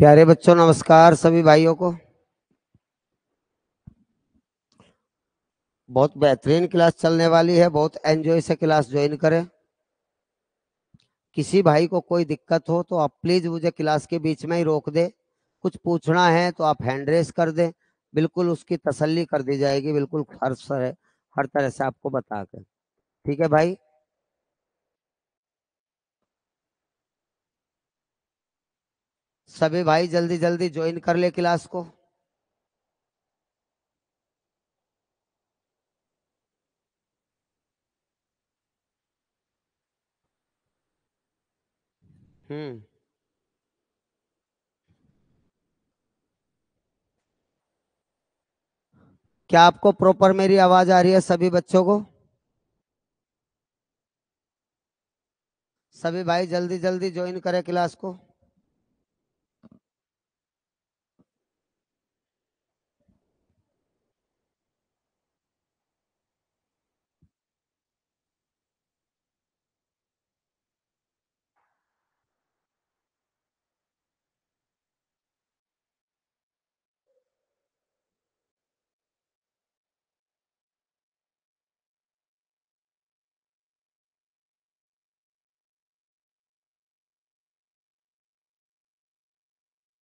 प्यारे बच्चों, नमस्कार सभी भाइयों को। बहुत बेहतरीन क्लास चलने वाली है, बहुत एंजॉय से क्लास ज्वाइन करें। किसी भाई को कोई दिक्कत हो तो आप प्लीज मुझे क्लास के बीच में ही रोक दे। कुछ पूछना है तो आप हैंड रेस कर दें, बिल्कुल उसकी तसल्ली कर दी जाएगी, बिल्कुल हर तरह से आपको बता कर। ठीक है भाई। सभी भाई जल्दी जल्दी ज्वाइन कर ले क्लास को। हम्म। क्या आपको प्रॉपर मेरी आवाज आ रही है सभी बच्चों को? सभी भाई जल्दी जल्दी ज्वाइन करें क्लास को।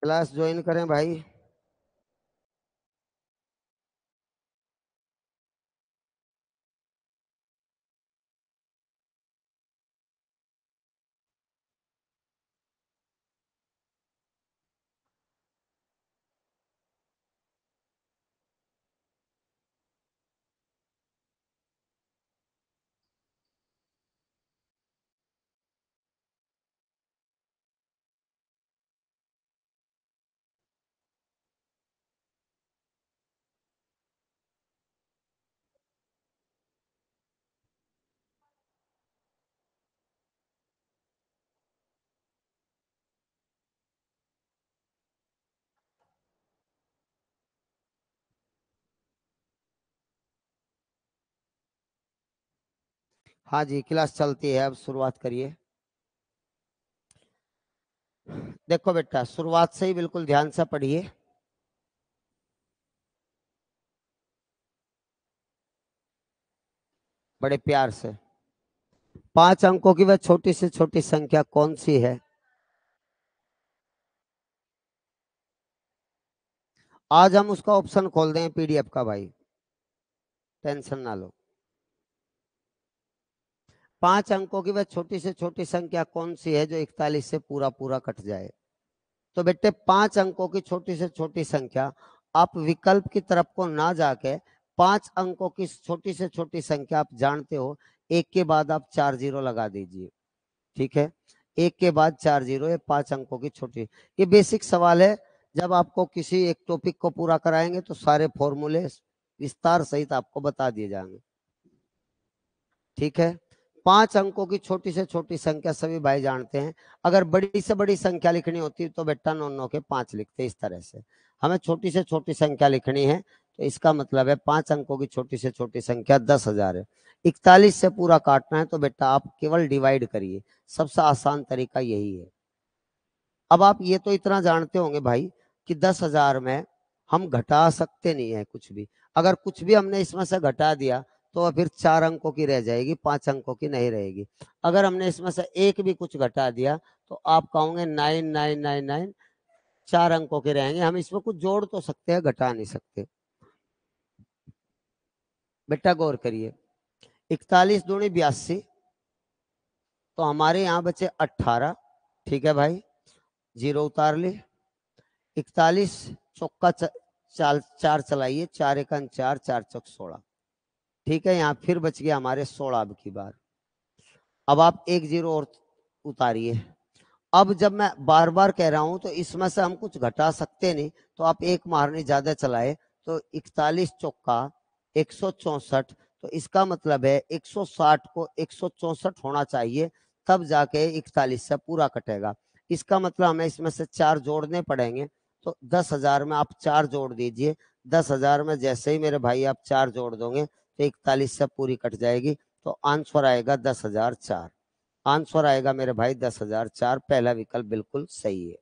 क्लास ज्वाइन करें भाई। हाँ जी, क्लास चलती है, अब शुरुआत करिए। देखो बेटा, शुरुआत से ही बिल्कुल ध्यान से पढ़िए। बड़े प्यार से। 5 अंकों की वह छोटी से छोटी संख्या कौन सी है? आज हम उसका ऑप्शन खोल दें पीडीएफ का भाई, टेंशन ना लो। 5 अंकों की वह छोटी से छोटी संख्या कौन सी है जो 41 से पूरा पूरा कट जाए? तो बेटे, 5 अंकों की छोटी से छोटी संख्या, आप विकल्प की तरफ को ना जाके 5 अंकों की छोटी से छोटी संख्या आप जानते हो, एक के बाद आप 4 जीरो लगा दीजिए। ठीक है, एक के बाद 4 जीरो, ये 5 अंकों की छोटी। ये बेसिक सवाल है। जब आपको किसी एक टॉपिक को पूरा कराएंगे तो सारे फॉर्मूले विस्तार सहित आपको बता दिए जाएंगे। ठीक है, 5 अंकों की छोटी से छोटी संख्या सभी भाई जानते हैं। अगर बड़ी से बड़ी संख्या लिखनी होती तो बेटा 9 9 के 5 लिखते। इस तरह से हमें छोटी से छोटी संख्या लिखनी है, तो इसका मतलब है 5 अंकों की छोटी से छोटी संख्या 10,000 है। 41 से पूरा काटना है तो बेटा आप केवल डिवाइड करिए, सबसे आसान तरीका यही है। अब आप ये तो इतना जानते होंगे भाई कि 10,000 में हम घटा सकते नहीं है कुछ भी। अगर कुछ भी हमने इसमें से घटा दिया तो वह फिर 4 अंकों की रह जाएगी, 5 अंकों की नहीं रहेगी। अगर हमने इसमें से एक भी कुछ घटा दिया तो आप कहोगे 9999, 4 अंकों के रहेंगे। हम इसमें कुछ जोड़ तो सकते हैं, घटा नहीं सकते। बेटा गौर करिए, 41 दूनी 82, तो हमारे यहाँ बचे 18। ठीक है भाई, जीरो उतार ले। 41 चौका चार चार चलाइए, 4 1 4, 4 चौक 16। ठीक है, यहाँ फिर बच गया हमारे 16 अब की बार। अब आप एक जीरो और उतारिए। अब जब मैं बार बार कह रहा हूं तो इसमें से हम कुछ घटा सकते नहीं, तो आप एक मारने ज्यादा चलाए तो 41 चौका 164। तो इसका मतलब है 160 को 164 होना चाहिए, तब जाके 41 से पूरा कटेगा। इसका मतलब हमें इसमें से 4 जोड़ने पड़ेंगे। तो 10,000 में आप 4 जोड़ दीजिए। 10,000 में जैसे ही मेरे भाई आप 4 जोड़ दोगे तो 41 से पूरी कट जाएगी। तो आंसर आएगा 10,004। आंसर आएगा मेरे भाई 10,004। पहला विकल्प बिल्कुल सही है।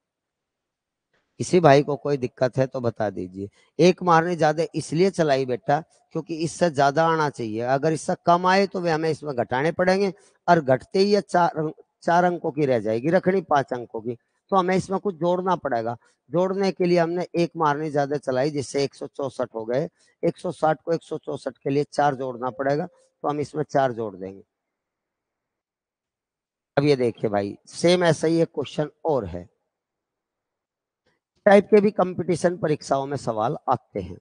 किसी भाई को कोई दिक्कत है तो बता दीजिए। एक मारने ज्यादा इसलिए चलाई बेटा क्योंकि इससे ज्यादा आना चाहिए, अगर इससे कम आए तो वे हमें इसमें घटाने पड़ेंगे, और घटते ही ये चार अंकों की रह जाएगी, रखनी 5 अंकों की, तो हमें इसमें कुछ जोड़ना पड़ेगा। जोड़ने के लिए हमने एक मारनी ज्यादा चलाई जिससे 164 हो गए, 160 को 164 के लिए 4 जोड़ना पड़ेगा, तो हम इसमें 4 जोड़ देंगे। अब ये देखिए भाई, सेम ऐसा ही एक क्वेश्चन और है, टाइप के भी कंपटीशन परीक्षाओं में सवाल आते हैं।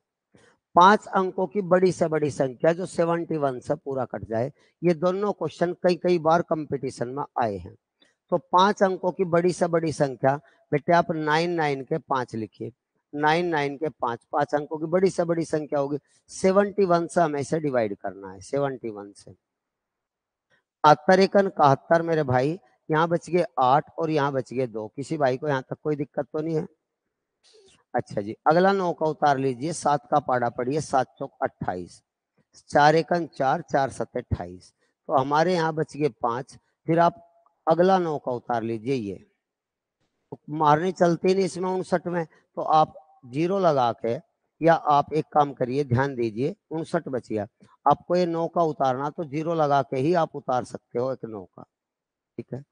5 अंकों की बड़ी से बड़ी संख्या जो 71 से पूरा कट जाए, ये दोनों क्वेश्चन कई कई बार कंपटीशन में आए हैं। तो 5 अंकों की बड़ी से बड़ी संख्या, बेटे आप 99 के 5 लिखिए, 99 के 5, 5 अंकों की बड़ी से बड़ी संख्या होगी, 71 से हमें इसे डिवाइड करना है, 71 से। 71 मेरे भाई, यहाँ बच गए 8 और यहाँ बच गए 2, किसी भाई को यहाँ तक कोई दिक्कत तो नहीं है? अच्छा जी, अगला 9 का उतार लीजिए, 7 का पाड़ा पड़िए, 7 चौक 28, 4 एकन 4, 4 सत्ते 28, तो हमारे यहाँ बच गए 5। फिर आप अगला 9 का उतार लीजिए, ये तो मारने चलती नहीं इसमें 59 में, तो आप जीरो लगा के, या आप एक काम करिए, ध्यान दीजिए, 59 बचिया, आपको ये 9 का उतारना तो जीरो लगा के ही आप उतार सकते हो एक 9 का, ठीक है।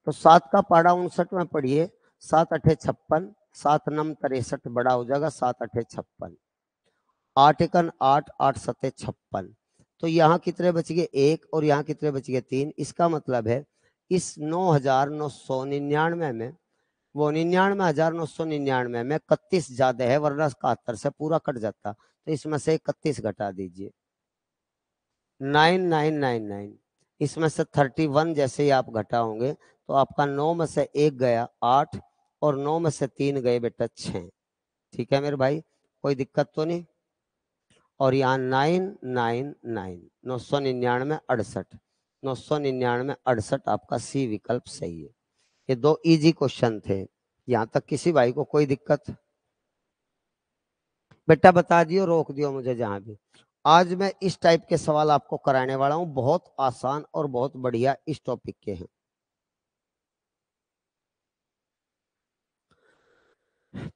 तो 7 का पाड़ा 59 में पढ़िए, 7 अठे 56, 7 नम 63 बड़ा हो जाएगा, 7 अठे 56, 8 एकन 8, 8 सत्ते 56, तो यहाँ कितने बच गए 1 और यहाँ कितने बच गए 3। इसका मतलब है इस 9999 में, वो 99,999 में 31 ज्यादा है, वरना 71 से पूरा कट जाता, तो इसमें से 31 घटा दीजिए, 9999, इसमें से 31 जैसे ही आप घटाओगे तो आपका 9 में से 1 गया 8, और 9 में से 3 गए बेटा 6, ठीक है मेरे भाई, कोई दिक्कत तो नहीं। और यहाँ 999, 999 68, 999 68 आपका सी विकल्प सही है। ये 2 इजी क्वेश्चन थे, यहाँ तक किसी भाई को कोई दिक्कत? बेटा बता दियो, रोक दियो मुझे जहां भी। आज मैं इस टाइप के सवाल आपको कराने वाला हूं, बहुत आसान और बहुत बढ़िया इस टॉपिक के हैं।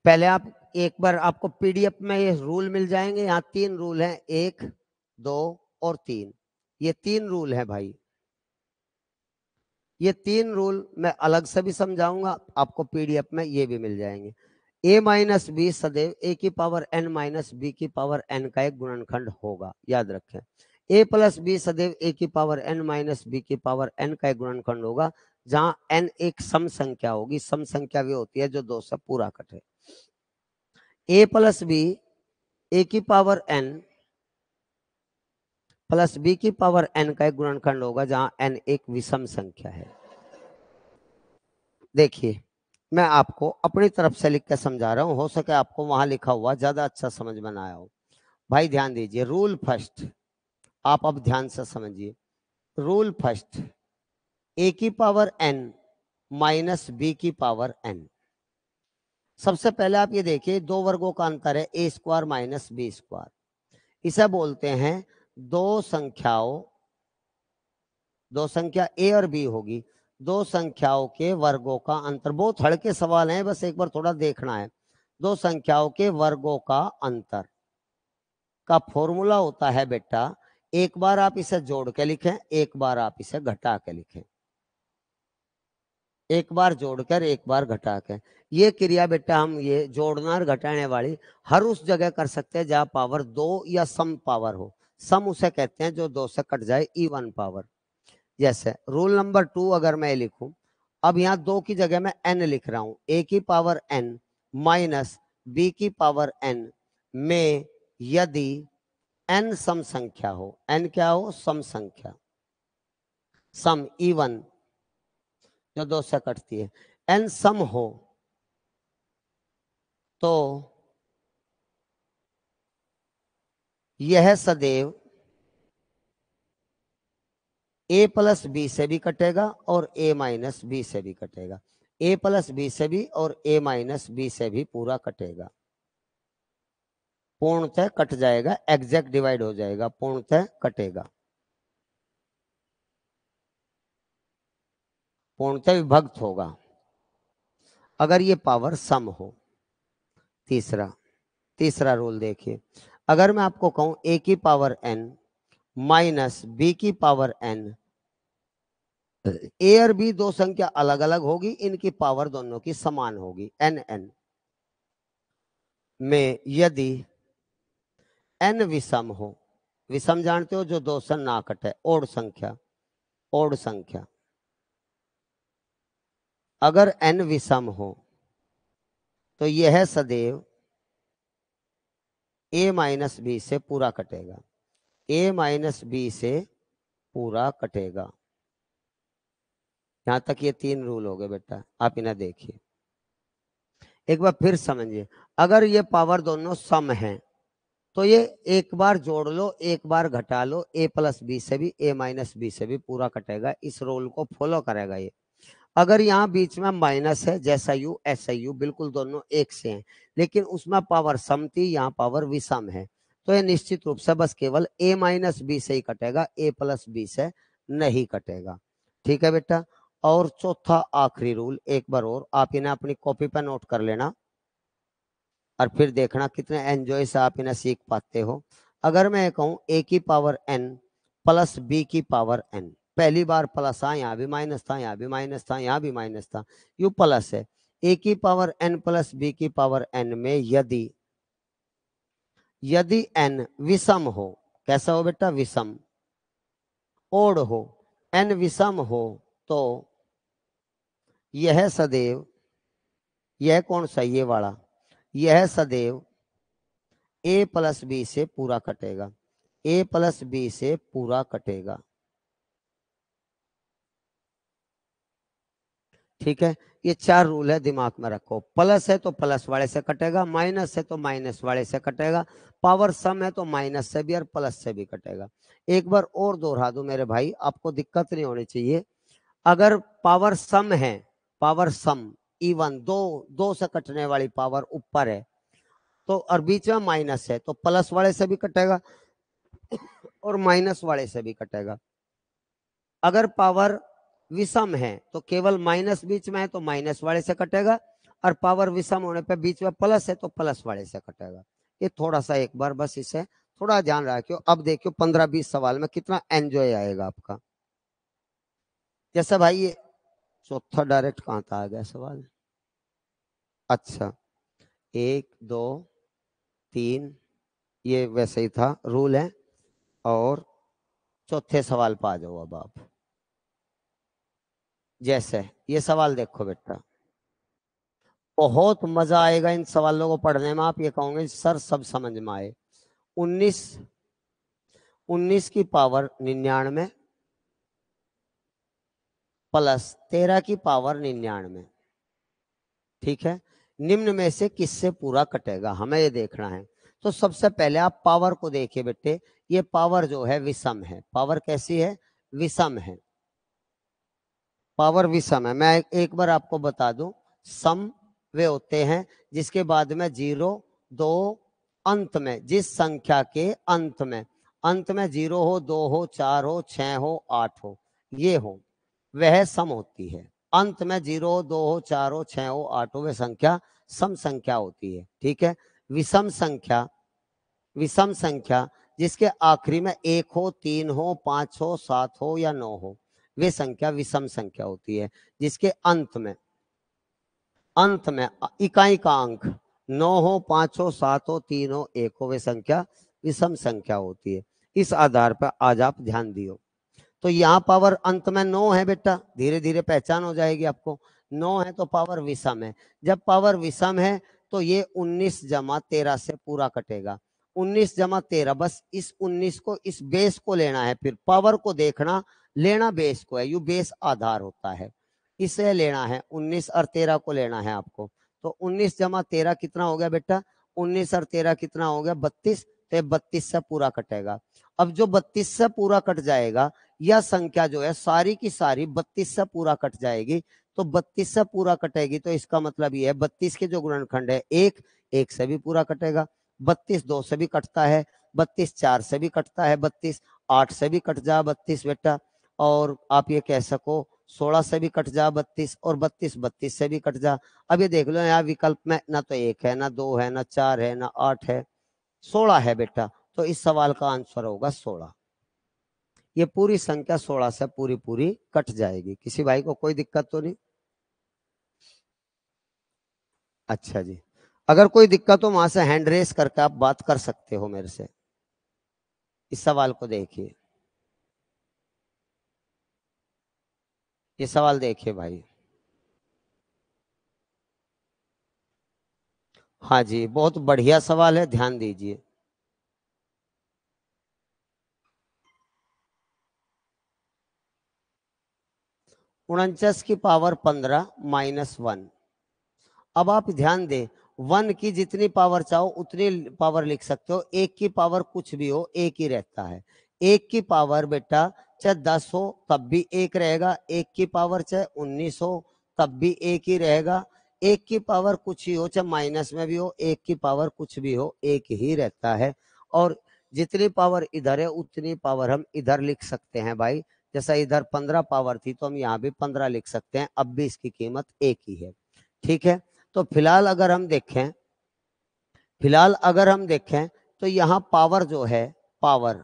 पहले आप एक बार, आपको पीडीएफ में ये रूल मिल जाएंगे, यहाँ 3 रूल हैं, 1, 2 और 3, ये 3 रूल है भाई। ये 3 रूल मैं अलग से भी समझाऊंगा, आपको पीडीएफ में ये भी मिल जाएंगे। a माइनस बी सदैव a की पावर n माइनस बी की पावर n का एक गुणनखंड होगा, याद रखें। a प्लस बी सदैव a की पावर n माइनस बी की पावर n का एक गुणनखंड होगा, जहां n एक सम संख्या होगी, सम संख्या भी होती है जो 2 से पूरा कटे। a प्लस बी a की पावर n प्लस b की पावर n का एक गुणनखंड होगा, जहां n एक विषम संख्या है। देखिए, मैं आपको अपनी तरफ से लिख के समझा रहा हूं, हो सके आपको वहां लिखा हुआ ज्यादा अच्छा समझ में आया हो। भाई ध्यान दीजिए, रूल फर्स्ट, आप अब ध्यान से समझिए। रूल फर्स्ट, ए की पावर n माइनस बी की पावर n। सबसे पहले आप ये देखिए, 2 वर्गों का अंतर है, ए स्क्वायर माइनस बी स्क्वायर, इसे बोलते हैं दो संख्याओं, दो संख्या ए और बी होगी, दो संख्याओं के वर्गों का अंतर। बहुत हल्के सवाल हैं, बस एक बार थोड़ा देखना है। दो संख्याओं के वर्गों का अंतर का फॉर्मूला होता है बेटा, एक बार आप इसे जोड़ के लिखें, एक बार आप इसे घटा के लिखें, एक बार जोड़कर एक बार घटा के। ये क्रिया बेटा हम ये जोड़ना और घटाने वाली हर उस जगह कर सकते हैं जहां पावर 2 या सम पावर हो। सम उसे कहते हैं जो 2 से कट जाए, इवन पावर। जैसे रूल नंबर 2 अगर मैं लिखूं, अब यहाँ 2 की जगह मैं n लिख रहा हूं, a की पावर n माइनस b की पावर n में यदि n सम संख्या हो, n क्या हो, सम संख्या, सम इवन जो 2 से कटती है, n सम हो तो यह सदैव a प्लस बी से भी कटेगा और a माइनस बी से भी कटेगा, a प्लस बी से भी और a माइनस बी से भी पूरा कटेगा, पूर्णतः कट जाएगा, एग्जैक्ट डिवाइड हो जाएगा, पूर्णतः कटेगा, पूर्णतः विभक्त होगा। अगर ये पावर सम हो। तीसरा रूल देखिए, अगर मैं आपको कहूं a की पावर n माइनस b की पावर n, ए और बी दो संख्या अलग अलग होगी, इनकी पावर दोनों की समान होगी एन एन में यदि n विषम हो। विषम जानते हो, जो दो से ना कटे, ओड संख्या। अगर n विषम हो तो यह सदैव a माइनस बी से पूरा कटेगा, a माइनस बी से पूरा कटेगा। यहां तक ये 3 रूल हो गए बेटा, आप इन्हें देखिए एक बार फिर समझिए। अगर ये पावर दोनों सम हैं तो ये एक बार जोड़ लो, एक बार घटा लो, a प्लस बी से भी a माइनस बी से भी पूरा कटेगा। इस रूल को फॉलो करेगा ये। अगर यहाँ बीच में माइनस है, जैसा यू ऐसा यू, बिल्कुल दोनों एक से हैं, लेकिन उसमें पावर सम थी, यहाँ पावर विषम है, तो ये निश्चित रूप से बस केवल a माइनस बी से ही कटेगा, a प्लस बी से नहीं कटेगा। ठीक है बेटा। और चौथा आखिरी रूल एक बार और आप इन्हें अपनी कॉपी पर नोट कर लेना और फिर देखना कितने एंजॉय से आप इन्हें सीख पाते हो। अगर मैं कहूं a की पावर n प्लस b की पावर n, पहली बार प्लस था, यहाँ भी माइनस था, यहाँ भी माइनस था, यहाँ भी माइनस था, यू प्लस है। a की पावर n प्लस b की पावर n में यदि n विषम हो, कैसा हो बेटा, विषम, ओड हो, n विषम हो तो यह सदैव, यह कौन सा, ये वाला, यह सदैव a प्लस बी से पूरा कटेगा, a प्लस बी से पूरा कटेगा। ठीक है, ये 4 रूल है, दिमाग में रखो। प्लस है तो प्लस वाले से कटेगा, माइनस है तो माइनस वाले से कटेगा, पावर सम है तो माइनस से भी और प्लस से भी कटेगा। एक बार और दोहरा दूं मेरे भाई, आपको दिक्कत नहीं होनी चाहिए। अगर पावर सम है, पावर सम इवन, दो से कटने वाली पावर ऊपर है तो, और बीच में माइनस है तो प्लस वाले से भी कटेगा और माइनस वाले से भी कटेगा। अगर पावर विषम है तो केवल माइनस बीच में है तो माइनस वाले से कटेगा, और पावर विषम होने पे बीच में प्लस है तो प्लस वाले से कटेगा। ये थोड़ा सा एक बार बस इसे थोड़ा ध्यान रखियो। अब देखियो 15-20 सवाल में कितना एंजॉय आएगा आपका। जैसा भाई ये चौथा डायरेक्ट कहां था आ गया सवाल, अच्छा 1 2 3, ये वैसे ही था, रूल है। और चौथे सवाल पर आ जाओ अब आप। जैसे ये सवाल देखो बेटा, बहुत मजा आएगा इन सवालों को पढ़ने में, आप ये कहोगे सर सब समझ में आए। 19 19 की पावर 99 प्लस 13 की पावर 99, ठीक है, निम्न में से किससे पूरा कटेगा, हमें ये देखना है। तो सबसे पहले आप पावर को देखिए बेटे, ये पावर जो है विषम है। पावर कैसी है, विषम है, पावर विषम है। मैं एक बार आपको बता दूं, सम वे होते हैं जिसके बाद में 0 2, अंत में जिस संख्या के अंत में 0 हो, 2 हो, 4 हो, 6 हो, 8 हो, ये हो, वह सम होती है। अंत में 0 हो, 2 हो, 4 हो, 6 हो, 8 हो, वह संख्या सम संख्या होती है। ठीक है। विषम संख्या जिसके आखिरी में 1 हो, 3 हो, 5 हो, 7 हो या 9 हो, वे संख्या विषम संख्या होती है। जिसके अंत में इकाई का अंक 9 हो, 5 हो, 7 हो, 3 हो, 1 हो, वे संख्या विषम संख्या होती है। इस आधार पर आज आप ध्यान दियो। तो यहाँ पावर अंत में 9 है बेटा, धीरे धीरे पहचान हो जाएगी आपको। 9 है तो पावर विषम है। जब पावर विषम है तो ये 19 जमा 13 से पूरा कटेगा। 19 जमा 13, बस इस 19 को, इस बेस को लेना है, फिर पावर को देखना, लेना बेस को है, यू बेस आधार होता है, इसे लेना है। 19 और 13 को लेना है आपको। तो 19 जमा 13 कितना हो गया बेटा, 19 और 13 कितना हो गया, 32। तो 32 से पूरा कटेगा। अब जो 32 से पूरा कट जाएगा, यह संख्या जो है सारी की सारी 32 से पूरा कट जाएगी। तो 32 से पूरा कटेगी तो इसका मतलब ये है 32 के जो गुणनखंड है 1, 1 से भी पूरा कटेगा। 32 2 से भी कटता है, 32 4 से भी कटता है, 32 8 से भी कट जा 32 बेटा। और आप ये कह सको 16 से भी कट जा 32, और 32 32 से भी कट जा। अब ये देख लो यहाँ विकल्प में ना तो 1 है, ना 2 है, ना 4 है, ना 8 है, 16 है बेटा। तो इस सवाल का आंसर होगा 16। ये पूरी संख्या 16 से पूरी पूरी कट जाएगी। किसी भाई को कोई दिक्कत तो नहीं? अच्छा जी, अगर कोई दिक्कत हो वहां से हैंड रेस करके आप बात कर सकते हो मेरे से। इस सवाल को देखिए, ये सवाल देखिए भाई। हाँ जी, बहुत बढ़िया सवाल है, ध्यान दीजिए। 49 की पावर 15 -1। अब आप ध्यान दें, 1 की जितनी पावर चाहो उतनी पावर लिख सकते हो। 1 की पावर कुछ भी हो, एक ही रहता है। 1 की पावर बेटा चाहे 10 हो तब भी एक रहेगा, 1 की पावर चाहे 19 हो तब भी एक ही रहेगा, 1 की पावर कुछ ही हो चाहे माइनस में भी हो, 1 की पावर कुछ भी हो एक ही रहता है। और जितनी पावर इधर है उतनी पावर हम इधर लिख सकते हैं भाई। जैसा इधर 15 पावर थी तो हम यहाँ भी 15 लिख सकते हैं, अब भी इसकी कीमत एक ही है। ठीक है, तो फिलहाल अगर हम देखें तो यहाँ पावर जो है, पावर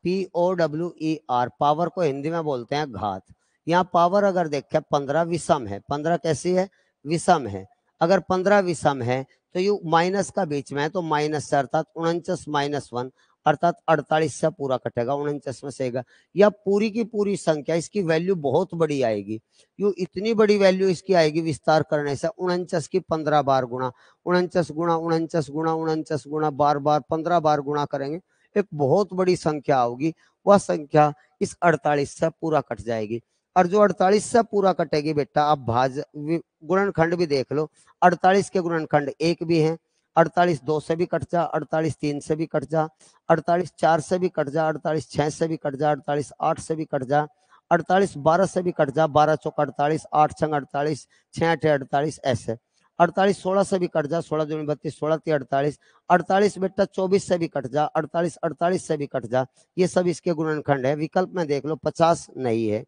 POWER, पावर को हिंदी में बोलते हैं घात। यहाँ पावर अगर देखें 15 विषम है। 15 कैसी है? विषम है। अगर 15 विषम है तो यू माइनस का बीच में है तो माइनस से, अर्थात 49 - 1, अर्थात 48 से पूरा कटेगा, 49 में से आएगा। या पूरी की पूरी संख्या, इसकी वैल्यू बहुत बड़ी आएगी। यू इतनी बड़ी वैल्यू इसकी आएगी विस्तार करने से, 49 की 15 बार गुणा, 49 गुणा 49 गुणा 49 गुणा, बार बार 15 बार गुणा करेंगे, एक बहुत बड़ी संख्या होगी। वह संख्या इस 48 से पूरा कट जाएगी। और जो 48 से पूरा कटेगी बेटा, आप गुणनखंड भी देख लो। 48 के गुणनखंड एक भी है। 48 2 से भी कट जा, 48 3 से भी कट जा, 48 4 से भी कट जा, 48 6 से भी कट जा, 48 8 से भी कट जा, 48 12 से भी कट जा, 12 चौक 48, 8 छंग 48, 6 8 48, ऐसे 48 16 से भी कट जा, 16 दूनी 32, 16 3 48, 48 बेटा 24 से भी कट जा, 48 48 से भी कट जा। ये सब इसके गुणनखंड है। विकल्प में देख लो, 50 नहीं है,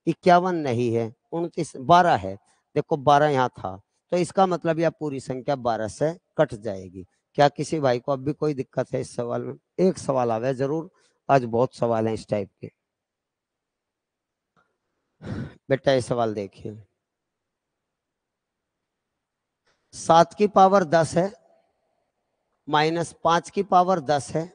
51 नहीं है, 29 12 है। देखो 12 यहाँ था, तो इसका मतलब यह पूरी संख्या 12 से कट जाएगी। क्या किसी भाई को अब भी कोई दिक्कत है इस सवाल में? एक सवाल आवे जरूर, आज बहुत सवाल है इस टाइप के। बेटा ये सवाल देखिए, 7 की पावर 10 है -5 की पावर 10 है।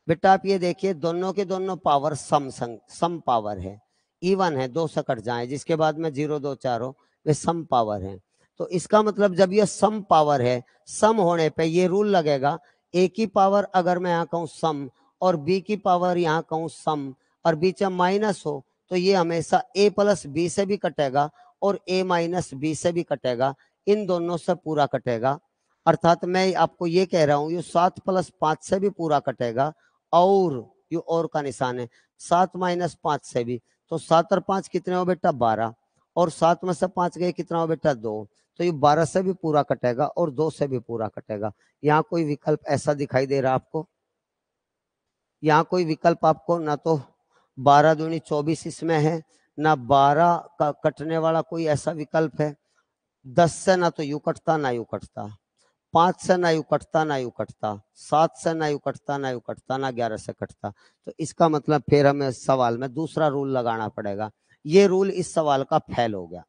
बेटा आप ये देखिए, दोनों के दोनों पावर सम पावर है, इवन है, दो से कट जाए, जिसके बाद में 0 2 4 हो, वे सम पावर है। तो इसका मतलब जब ये सम पावर है, सम होने पे ये रूल लगेगा, ए की पावर अगर मैं यहाँ कहूँ सम और बी की पावर यहाँ कहूँ सम और बीच में माइनस हो, तो ये हमेशा ए प्लस बी से भी कटेगा और ए माइनस बी से भी कटेगा, इन दोनों से पूरा कटेगा। अर्थात मैं आपको ये कह रहा हूं, ये 7 + 5 से भी पूरा कटेगा, और ये और का निशान है, 7 - 5 से भी। तो 7 और 5 कितने हो बेटा? 12, और 7 में से 5 गए, कितना हो बेटा? 2। तो ये 12 से भी पूरा कटेगा और 2 से भी पूरा कटेगा। यहाँ कोई विकल्प ऐसा दिखाई दे रहा आपको? यहाँ कोई विकल्प आपको ना तो 12 दूनी 24 इसमें है, ना 12 का कटने वाला कोई ऐसा विकल्प है। 10 से ना तो यू कटता ना यू कटता, 5 से ना यू कटता ना यू कटता, 7 से ना यू कटता ना यू कटता, ना 11 से कटता। तो इसका मतलब फिर हमें सवाल में दूसरा रूल लगाना पड़ेगा। ये रूल इस सवाल का फेल हो गया,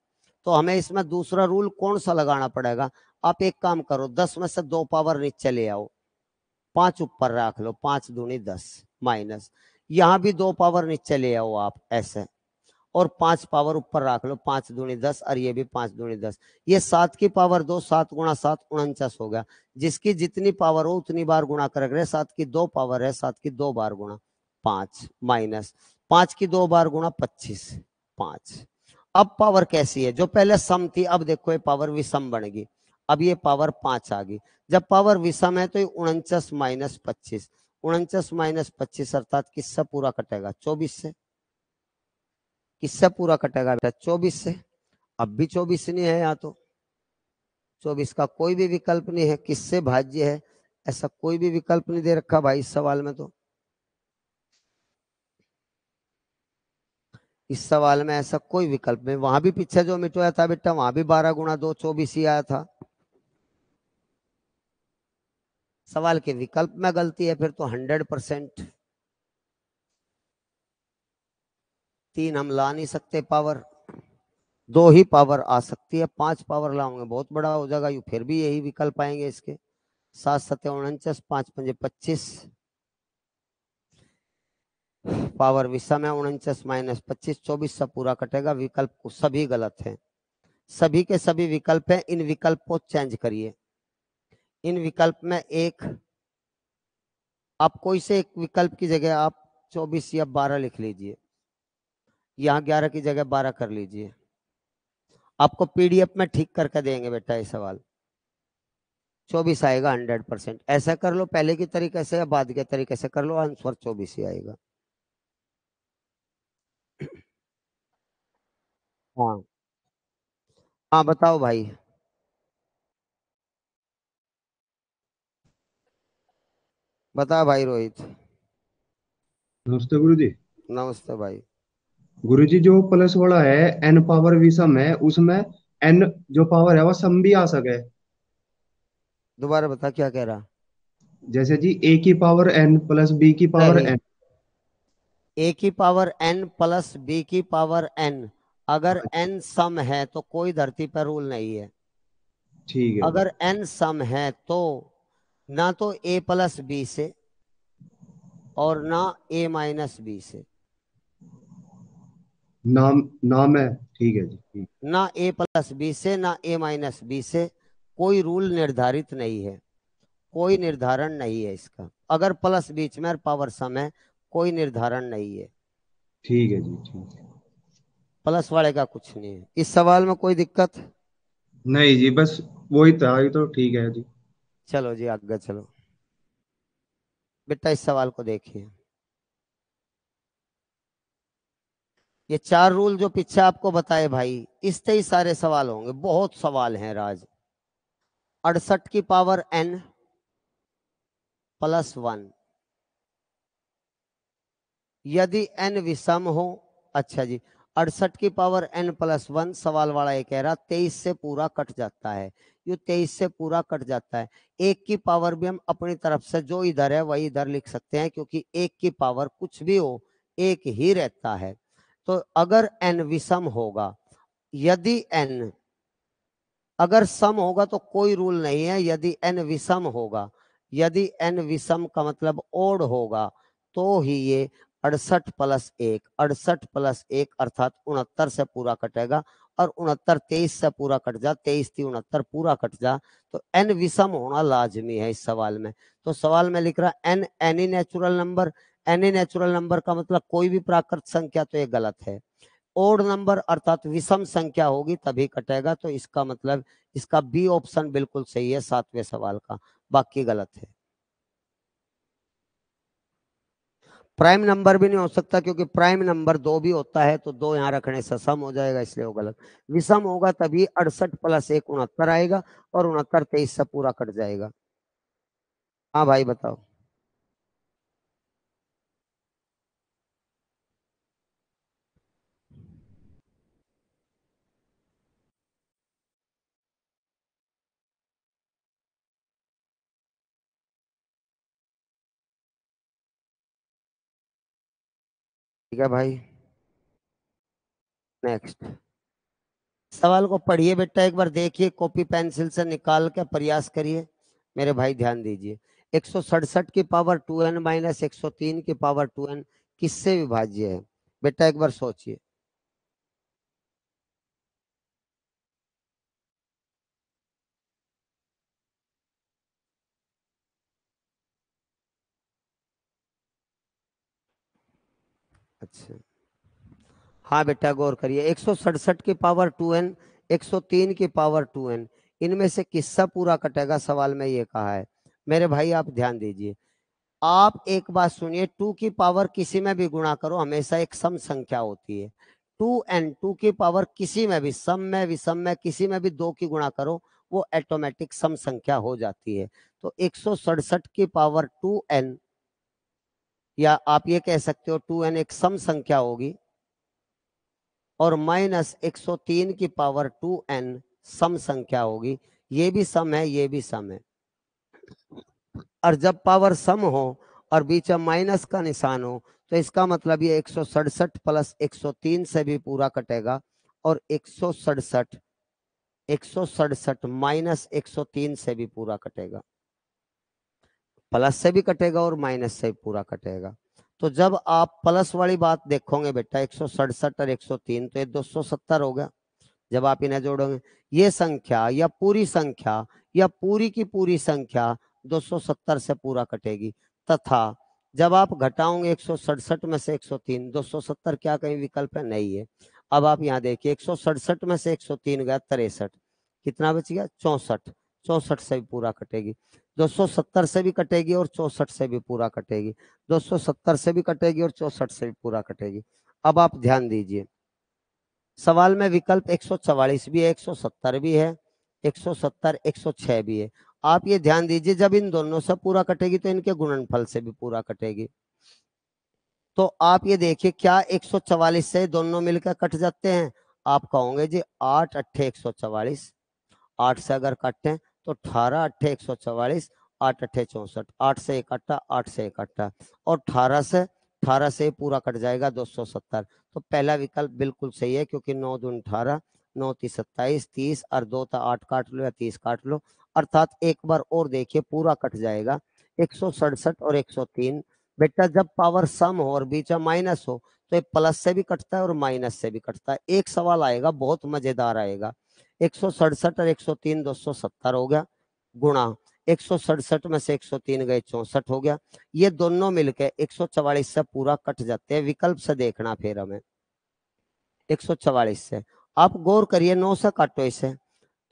तो हमें इसमें दूसरा रूल कौन सा लगाना पड़ेगा? आप एक काम करो, 10 में से 2 पावर नीचे ले आओ, 5 ऊपर रख लो, 5 दूनी 10 माइनस, यहाँ भी 2 पावर नीचे ले आओ आप ऐसे, और 5 पावर ऊपर रख लो, 5 दूनी 10 और ये भी 5 दूनी 10। ये 7 की पावर 2, 7 गुणा 7 49 हो गया। जिसकी जितनी पावर हो उतनी बार गुणा कर रहे, 7 की 2 पावर है, 7 की 2 बार गुणा 5 माइनस 5 की 2 बार गुणा 25 5। अब पावर कैसी है? जो पहले सम थी, अब देखो ये पावर विषम बन गई, अब ये पावर 5 आ गई। जब पावर विषम है तो ये 49 - 25, 49 - 25 अर्थात किससे पूरा कटेगा? 24 से। किससे पूरा कटेगा बेटा? 24 से। अब भी 24 नहीं है यहाँ तो, 24 का कोई भी विकल्प नहीं है। किससे भाज्य है? ऐसा कोई भी विकल्प नहीं दे रखा भाई इस सवाल में। तो इस सवाल में ऐसा कोई विकल्प नहीं। वहां भी पीछे जो मिटवाया था बेटा, वहां भी 12 × 2 24 ही आया था। सवाल के विकल्प में गलती है फिर तो 100%। 3 हम ला नहीं सकते पावर, 2 ही पावर आ सकती है। 5 पावर लाऊंगे बहुत बड़ा हो जाएगा, यू फिर भी यही विकल्प आएंगे इसके। 7 7 49, 5 5 25, पावर विषम है। 49 - 25 24 से पूरा कटेगा। विकल्प सभी गलत है, सभी के सभी विकल्प है। इन विकल्प को चेंज करिए। इन विकल्प में एक, आप कोई से एक विकल्प की जगह आप 24 या 12 लिख लीजिए, यहाँ 11 की जगह 12 कर लीजिए। आपको पीडीएफ में ठीक करके देंगे बेटा ये सवाल। 24 आएगा 100%। ऐसा कर लो, पहले की तरीके से या बाद के तरीके से कर लो, आंसर 24 ही आएगा। हाँ हाँ बताओ भाई। बता भाई रोहित। नमस्ते गुरुजी। नमस्ते भाई। गुरुजी जो प्लस वाला है एन पावर विषम है उसमें एन जो पावर है वो सम भी आ सके। दोबारा बता क्या कह रहा। जैसे जी ए की पावर एन प्लस बी की पावर नहीं, एन। ए की पावर एन प्लस बी की पावर एन, अगर एन सम है तो कोई धरती पर रूल नहीं है। ठीक है जी। अगर एन सम है तो ना तो ए प्लस बी से और ना ए माइनस बी से। नाम नाम है। ठीक है जी ठीक। ना ए प्लस बी से ना ए माइनस बी से। कोई रूल निर्धारित नहीं है, कोई निर्धारण नहीं है इसका। अगर प्लस बीच में और पावर सम है, कोई निर्धारण नहीं है। ठीक है जी ठीक है। प्लस वाले का कुछ नहीं है। इस सवाल में कोई दिक्कत। नहीं जी बस वही था, ये तो ठीक है जी। चलो जी आगे चलो। बेटा इस सवाल को देखिए। ये 4 रूल जो पीछे आपको बताए भाई, इससे ही सारे सवाल होंगे। बहुत सवाल हैं राज। 68 की पावर n प्लस 1, यदि n विषम हो। अच्छा जी, 68 की पावर n प्लस 1, सवाल वाला ये कह रहा 23 से पूरा कट जाता है। ये 23 से पूरा कट जाता है। एक की पावर भी हम अपनी तरफ से जो इधर है वही इधर लिख सकते हैं, क्योंकि एक की पावर कुछ भी हो एक ही रहता है। तो अगर n विषम होगा, यदि n अगर सम होगा तो कोई रूल नहीं है। यदि n विषम होगा, यदि n विषम का मतलब ओड होगा, तो ही ये 68 + 1, 68 + 1 अर्थात 69 से पूरा कटेगा। और 69 23 से पूरा कट जा, 23 × 3 = 69 पूरा कट जा, तो n विषम होना लाजमी है इस सवाल में। तो सवाल में लिख रहा n any natural number. Any natural number का मतलब कोई भी प्राकृत संख्या, तो ये गलत है। ओड नंबर अर्थात विषम संख्या होगी तभी कटेगा, तो इसका मतलब इसका बी ऑप्शन बिल्कुल सही है 7वें सवाल का, बाकी गलत है। प्राइम नंबर भी नहीं हो सकता, क्योंकि प्राइम नंबर 2 भी होता है, तो 2 यहाँ रखने से सम हो जाएगा, इसलिए वो गलत। विषम होगा तभी 68 + 1 69 आएगा, और 69 23 से पूरा कट जाएगा। हाँ भाई बताओ। ठीक है भाई, नेक्स्ट सवाल को पढ़िए बेटा, एक बार देखिए, कॉपी पेंसिल से निकाल के प्रयास करिए। मेरे भाई ध्यान दीजिए। 167 की पावर 2n - 103 की पावर 2n किससे विभाज्य है? बेटा एक बार सोचिए। अच्छा, हाँ बेटा गौर करिए। 167 की पावर 2n, 103 की पावर 2n, इनमें से किससा पूरा कटेगा, सवाल में ये कहा है। मेरे भाई आप ध्यान दीजिए। आप एक बात सुनिए, 2 की पावर किसी में भी गुणा करो हमेशा एक सम संख्या होती है। 2n, 2 की पावर किसी में भी, सम में विषम में किसी में भी 2 की गुणा करो, वो ऑटोमेटिक सम संख्या हो जाती है। तो 167 की पावर 2n, या आप ये कह सकते हो 2n एक सम संख्या होगी। और माइनस 103 की पावर 2n सम संख्या होगी। ये भी सम है, ये भी सम है। और जब पावर सम हो और बीच में माइनस का निशान हो तो इसका मतलब ये 167 प्लस 103 से भी पूरा कटेगा और 167 माइनस 103 से भी पूरा कटेगा, प्लस से भी कटेगा और माइनस से भी पूरा कटेगा। तो जब आप प्लस वाली बात देखोगे बेटा 167 और 103 तो ये 270 हो गया। जब आप इन्हें जोड़ोगे ये संख्या या पूरी संख्या या पूरी की पूरी संख्या 270 से पूरा कटेगी। तथा जब आप घटाओगे 167 में से 103, 270 क्या कहीं विकल्प है? नहीं है। अब आप यहाँ देखिए 167 में से 103 गया 63, कितना बच गया? 64। 64 से भी पूरा कटेगी, 270 से भी कटेगी और 64 से भी पूरा कटेगी, 270 से भी कटेगी और 64 से भी पूरा कटेगी। अब आप ध्यान दीजिए, सवाल में विकल्प 144 भी है, 170 भी है, 170, 106 भी है। आप ये ध्यान दीजिए, जब इन दोनों से पूरा कटेगी तो इनके गुणनफल से भी पूरा कटेगी। तो आप ये देखिए, क्या 144 से दोनों मिलकर कट जाते हैं? आप कहोगे जी 8 अट्ठे 144, 8 से अगर काटें तो 18 अट्ठे 144, 8 अट्ठे 64, 8 से एक अट्ठा, 8 से एक अट्ठा और 18 से पूरा कट जाएगा 270। तो पहला विकल्प बिल्कुल सही है, क्योंकि 9 दून 18, 9 तीस 27, 30 और 2 था 8 काट लो या 30 काट लो, अर्थात एक बार और देखिए पूरा कट जाएगा 167 और 103। बेटा जब पावर सम हो और बीच में माइनस हो तो ये प्लस से भी कटता है और माइनस से भी कटता है। एक सवाल आएगा बहुत मजेदार आएगा, 167 और 103 270 हो गया, गुणा 167 में से 103 गए 64 हो गया। ये दोनों मिलकर 144 से पूरा कट जाते हैं। विकल्प से देखना फिर हमें 144 से, आप गौर करिए 9 से काटो इसे,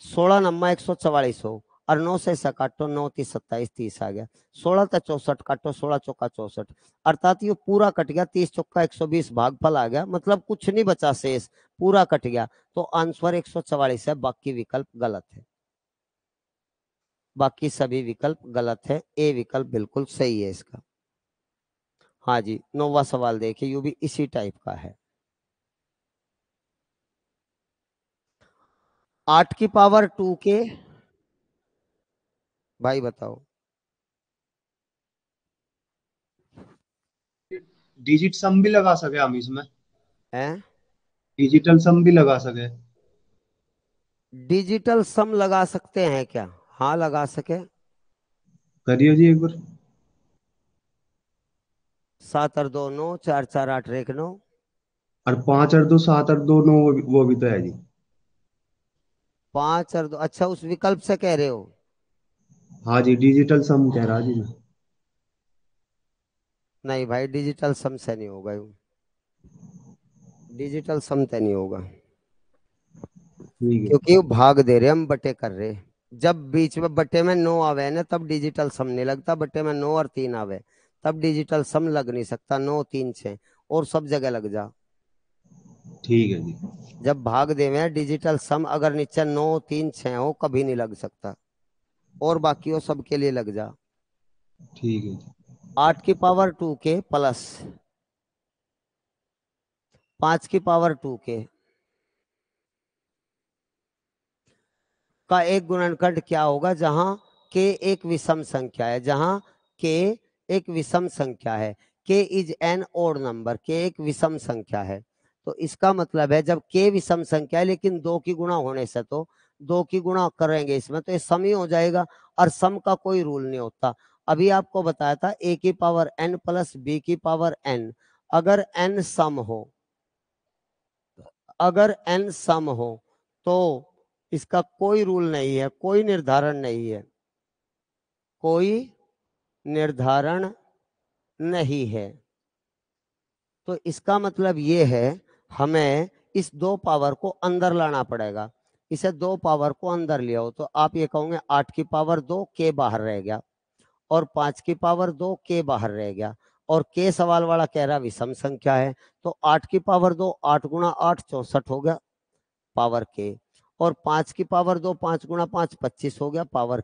16 नम्मा 144 हो और 9 से इसे काटो, 9 30 27 30 आ गया, 16 से 64 काटो, 16 चौका 64, अर्थात ये पूरा कट गया, 30 चौका 120 भागफल आ गया, मतलब कुछ नहीं बचा शेष, पूरा कट गया। तो आंसर 144 है, बाकी विकल्प गलत है, बाकी सभी विकल्प गलत है, ए विकल्प बिल्कुल सही है इसका। हाँ जी, 9वां सवाल देखिए, यू भी इसी टाइप का है। 8 की पावर 2 के, भाई बताओ। डिजिट सम भी लगा सके हम इसमें, हैं? डिजिटल सम भी लगा सके। डिजिटल सम लगा सकते हैं क्या? हाँ लगा सके। करिए जी एक बार। 7 और 2 9, 4 4 8 1 9। और 5 और 2 7 और 2 9, वो भी तो है जी। 5 और 2, अच्छा उस विकल्प से कह रहे हो? हाँ जी, डिजिटल सम कह रहा जी मैं। नहीं भाई, डिजिटल सम से नहीं होगा यूं, डिजिटल सम से नहीं होगा, ठीक है। क्योंकि वो भाग दे रहे हम, बटे कर रहे। जब बीच में बटे में 9 आवे ना तब डिजिटल सम नहीं लगता, बटे में 9 और 3 आवे तब डिजिटल सम लग नहीं सकता। 9 3 6 और सब जगह लग जा। ठीक है जी। जब भाग देवे डिजिटल सम, अगर नीचे 9 3 6 हो कभी नहीं लग सकता, और बाकी वो सबके लिए लग जा। ठीक है जी। 8 की पावर 2 के प्लस 5 की पावर 2 के का एक गुणनखंड क्या होगा जहां के एक विषम संख्या है, जहां के एक विषम संख्या है, के इज एन ओड नंबर, के एक विषम संख्या है। तो इसका मतलब है जब के विषम संख्या है लेकिन 2 की गुणा होने से, तो 2 की गुणा करेंगे इसमें तो ये सम ही हो जाएगा, और सम का कोई रूल नहीं होता। अभी आपको बताया था ए की पावर एन प्लस बी की पावर एन, अगर एन सम हो, अगर एन सम हो तो इसका कोई रूल नहीं है, कोई निर्धारण नहीं है, कोई निर्धारण नहीं है। तो इसका मतलब ये है हमें इस 2 पावर को अंदर लाना पड़ेगा। इसे 2 पावर को अंदर लिया हो तो आप ये कहोगे 8 की पावर 2 के बाहर रह गया, और 5 की पावर 2 के बाहर रह गया, और के सवाल वाला कह रहा विषम संख्या है, तो 8 की पावर 2 8 गुणा 8 64 हो गया पावर के, और 5 की पावर 2 5 गुणा 5 25 हो गया पावर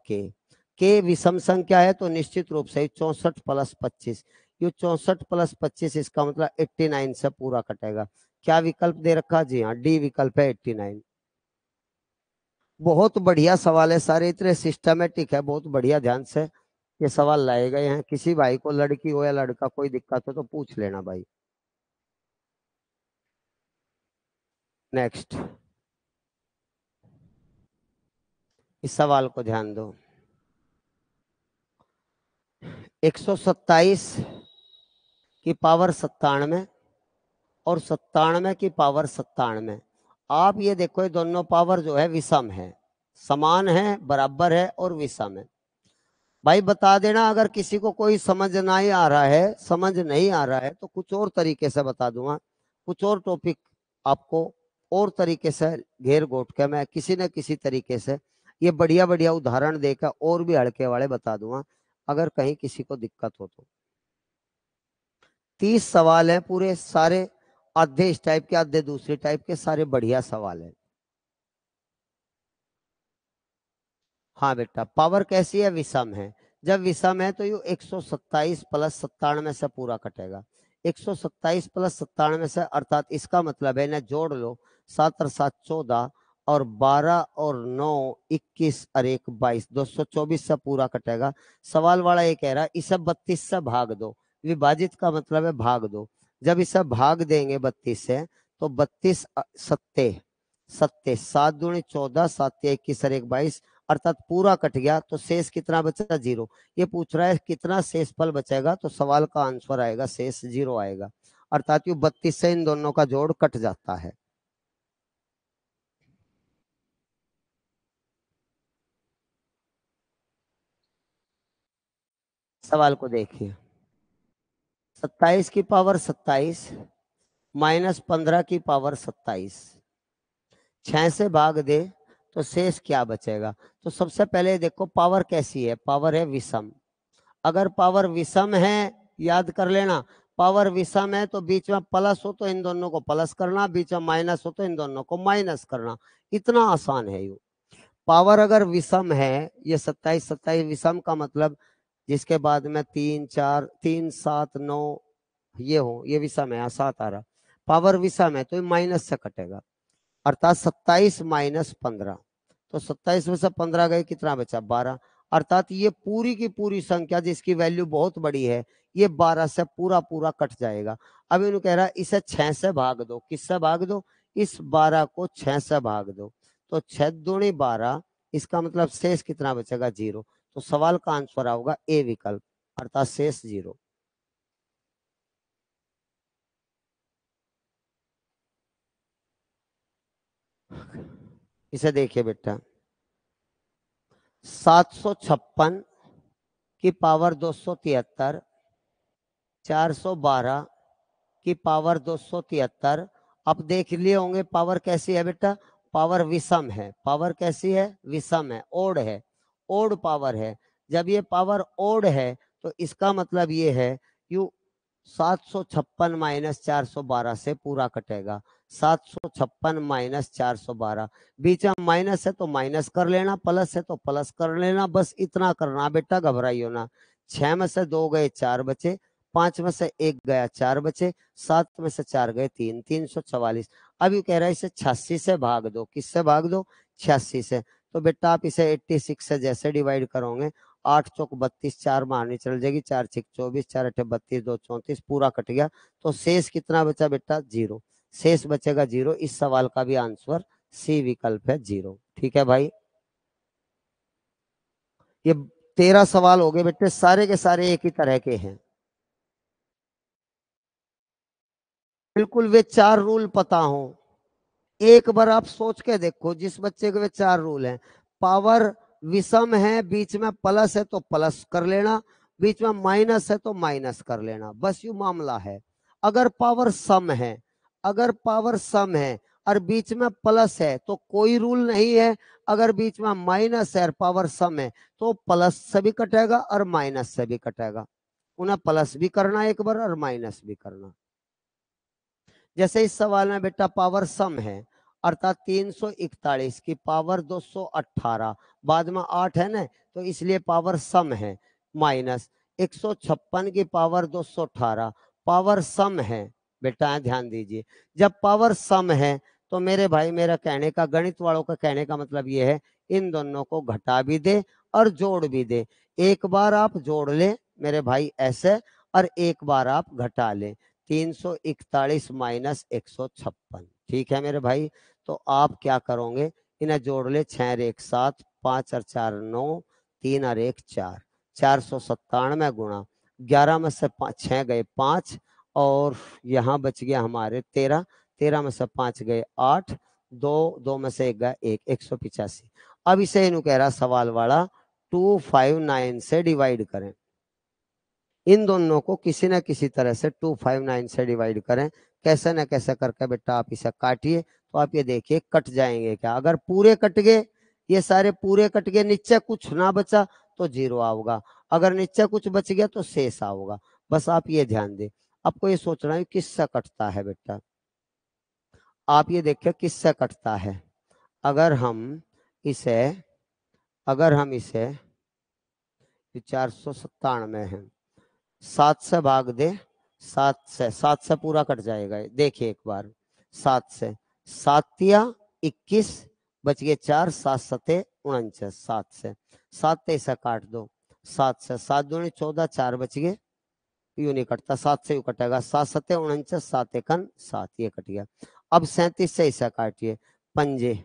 के विषम संख्या है तो निश्चित रूप से 64 प्लस 25, ये 64 प्लस 25 इसका मतलब 89 से पूरा कटेगा। क्या विकल्प दे रखा? जी हाँ, डी विकल्प है 89। बहुत बढ़िया सवाल है सारे, इतने सिस्टमेटिक है, बहुत बढ़िया ध्यान से ये सवाल लाए गए हैं। किसी भाई को लड़की हो या लड़का कोई दिक्कत हो तो पूछ लेना भाई। नेक्स्ट, इस सवाल को ध्यान दो। 127 की पावर 97 और 97 की पावर 97, आप ये देखो ये दोनों पावर जो है विषम है, समान है, बराबर है और विषम है। भाई बता देना अगर किसी को कोई समझ नहीं आ रहा है, समझ नहीं आ रहा है तो कुछ और तरीके से बता दूंगा, कुछ और टॉपिक आपको और तरीके से घेर घोट के मैं किसी न किसी तरीके से ये बढ़िया बढ़िया उदाहरण देकर और भी हल्के वाले बता दूंगा, अगर कहीं किसी को दिक्कत हो तो। 30 सवाल है पूरे, सारे आधे इस टाइप के आधे दूसरे टाइप के, सारे बढ़िया सवाल है। हाँ बेटा, पावर कैसी है? विषम है। जब विषम है तो यू 127 प्लस 97 से पूरा कटेगा। 127 प्लस 97 से, अर्थात इसका मतलब है इन्हें जोड़ लो, 7 और 7 14 और 12 और 9 21 और 1 22, 224 से पूरा कटेगा। सवाल वाला ये कह रहा है इसे 32 से भाग दो। विभाजित का मतलब है भाग दो। जब इसे भाग देंगे 32 से तो 32 सत्ते सत्ते, 7 दूनी 14, 7 21 और 1 22, अर्थात पूरा कट गया तो शेष कितना बचा? 0। ये पूछ रहा है कितना शेष फल बचेगा, तो सवाल का आंसर आएगा शेष 0 आएगा, अर्थात ये 32 से इन दोनों का जोड़ कट जाता है। सवाल को देखिए, 27 की पावर 27 माइनस 15 की पावर 27, 6 से भाग दे तो शेष क्या बचेगा? तो सबसे पहले देखो पावर कैसी है, पावर है विषम। अगर पावर विषम है, याद कर लेना, पावर विषम है तो बीच में प्लस हो तो इन दोनों को प्लस करना, बीच में माइनस हो तो इन दोनों को माइनस करना, इतना आसान है यू। पावर अगर विषम है, ये 27 27 विषम का मतलब जिसके बाद में 3 4 3 7 9 ये हो, ये विषम है, 7 आ रहा, पावर विषम है तो ये माइनस से कटेगा, अर्थात 27 माइनस 15, तो 27 में से 15 गए, कितना बचा? 12, अर्थात ये पूरी की पूरी संख्या जिसकी वैल्यू बहुत बड़ी है ये 12 से पूरा पूरा कट जाएगा। अब इन्होंने कह रहा है इसे 6 से भाग दो। किससे भाग दो? इस 12 को 6 से भाग दो, तो 6 दूनी 12, इसका मतलब शेष कितना बचेगा? 0। तो सवाल का आंसर होगा ए विकल्प, अर्थात शेष 0। इसे देखिए बेटा, 756 की पावर 273, 412 की पावर 273। अब देख लिए होंगे पावर कैसी है बेटा, पावर विषम है। पावर कैसी है? विषम है, ओड है, ओड पावर है। जब ये पावर ओड है तो इसका मतलब ये है यू 756 माइनस 412 से पूरा कटेगा। 756 माइनस 412, बीच में माइनस है तो माइनस कर लेना, प्लस है तो प्लस कर लेना, बस इतना करना बेटा, घबराइयो ना। 6 में से 2 गए 4 बचे, 5 में से 1 गया 4 बचे, 7 में से 4 गए 3, 344। अब ये कह रहा है इसे 86 से भाग दो। किससे भाग दो? 86 से। तो बेटा आप इसे 86 से जैसे डिवाइड करोगे, 8 चौक 32, 4 मारनी चल जाएगी, 4 6 24, 4 8 32, 2 34, पूरा कट गया, तो शेष कितना बचा बेटा? 0। शेष बचेगा 0। इस सवाल का भी आंसर सी विकल्प है 0। ठीक है भाई, ये 13 सवाल हो गए बेटे, सारे के सारे एक ही तरह के हैं, बिल्कुल वे 4 रूल पता हो। एक बार आप सोच के देखो, जिस बच्चे के वे 4 रूल हैं, पावर विषम है, बीच में प्लस है तो प्लस कर लेना, बीच में माइनस है तो माइनस कर लेना, बस यू मामला है। अगर पावर सम है, अगर पावर सम है और बीच में प्लस है तो कोई रूल नहीं है। अगर बीच में माइनस है और पावर सम है तो प्लस से भी कटेगा और माइनस से भी कटेगा, उन्हें प्लस भी करना एक बार और माइनस भी करना। जैसे इस सवाल में बेटा पावर सम है, अर्थात 341 की पावर 218, बाद में 8 है ना, तो इसलिए पावर सम है, माइनस 156 की पावर 218 पावर सम है, बेटा ध्यान दीजिए, जब पावर सम है तो मेरे भाई मेरा कहने का, गणित वालों का कहने का मतलब ये है, इन दोनों को घटा भी दे और जोड़ भी दे। एक बार आप जोड़ ले मेरे भाई ऐसे, और एक बार आप घटा ले, 341 माइनस 156। ठीक है मेरे भाई, तो आप क्या करोगे, इन्हें जोड़ ले, 6 और 1 7, 5 और 4 9, 3 और 1 4, 497 गुणा 11 में से 6 गए 5, और यहाँ बच गया हमारे 13, 13 में से 5 गए 8, 2 2 में से 1 गया 1, 185। अब इसे इन्हों कह रहा सवाल वाला 259 से डिवाइड करें, इन दोनों को किसी न किसी तरह से 259 से डिवाइड करें, कैसे न कैसे करके बेटा आप इसे काटिए, तो आप ये देखिए कट जाएंगे क्या, अगर पूरे कट गए, ये सारे पूरे कट गए, नीचे कुछ ना बचा तो जीरो आओगा, अगर नीचे कुछ बच गया तो शेष आओगा। बस आप ये ध्यान दें, आपको ये सोचना है किससे कटता है बेटा, आप ये देखिए किससे कटता है। अगर हम इसे अगर हम इसे 497 है, 7 से भाग दे, 7 से पूरा कट जाएगा, देखिए एक बार, 7 से, 7 21, बच गए 4, 7 सते 49, 7 से 7 से काट दो, 7 से 7 दूनी 14, 4 बच गए, यूं नहीं कटता, 7 से यूं कटेगा, 7 सते 49, 7 एकन 7, ये कट गया। अब 37 से इसे काटिए, पंजे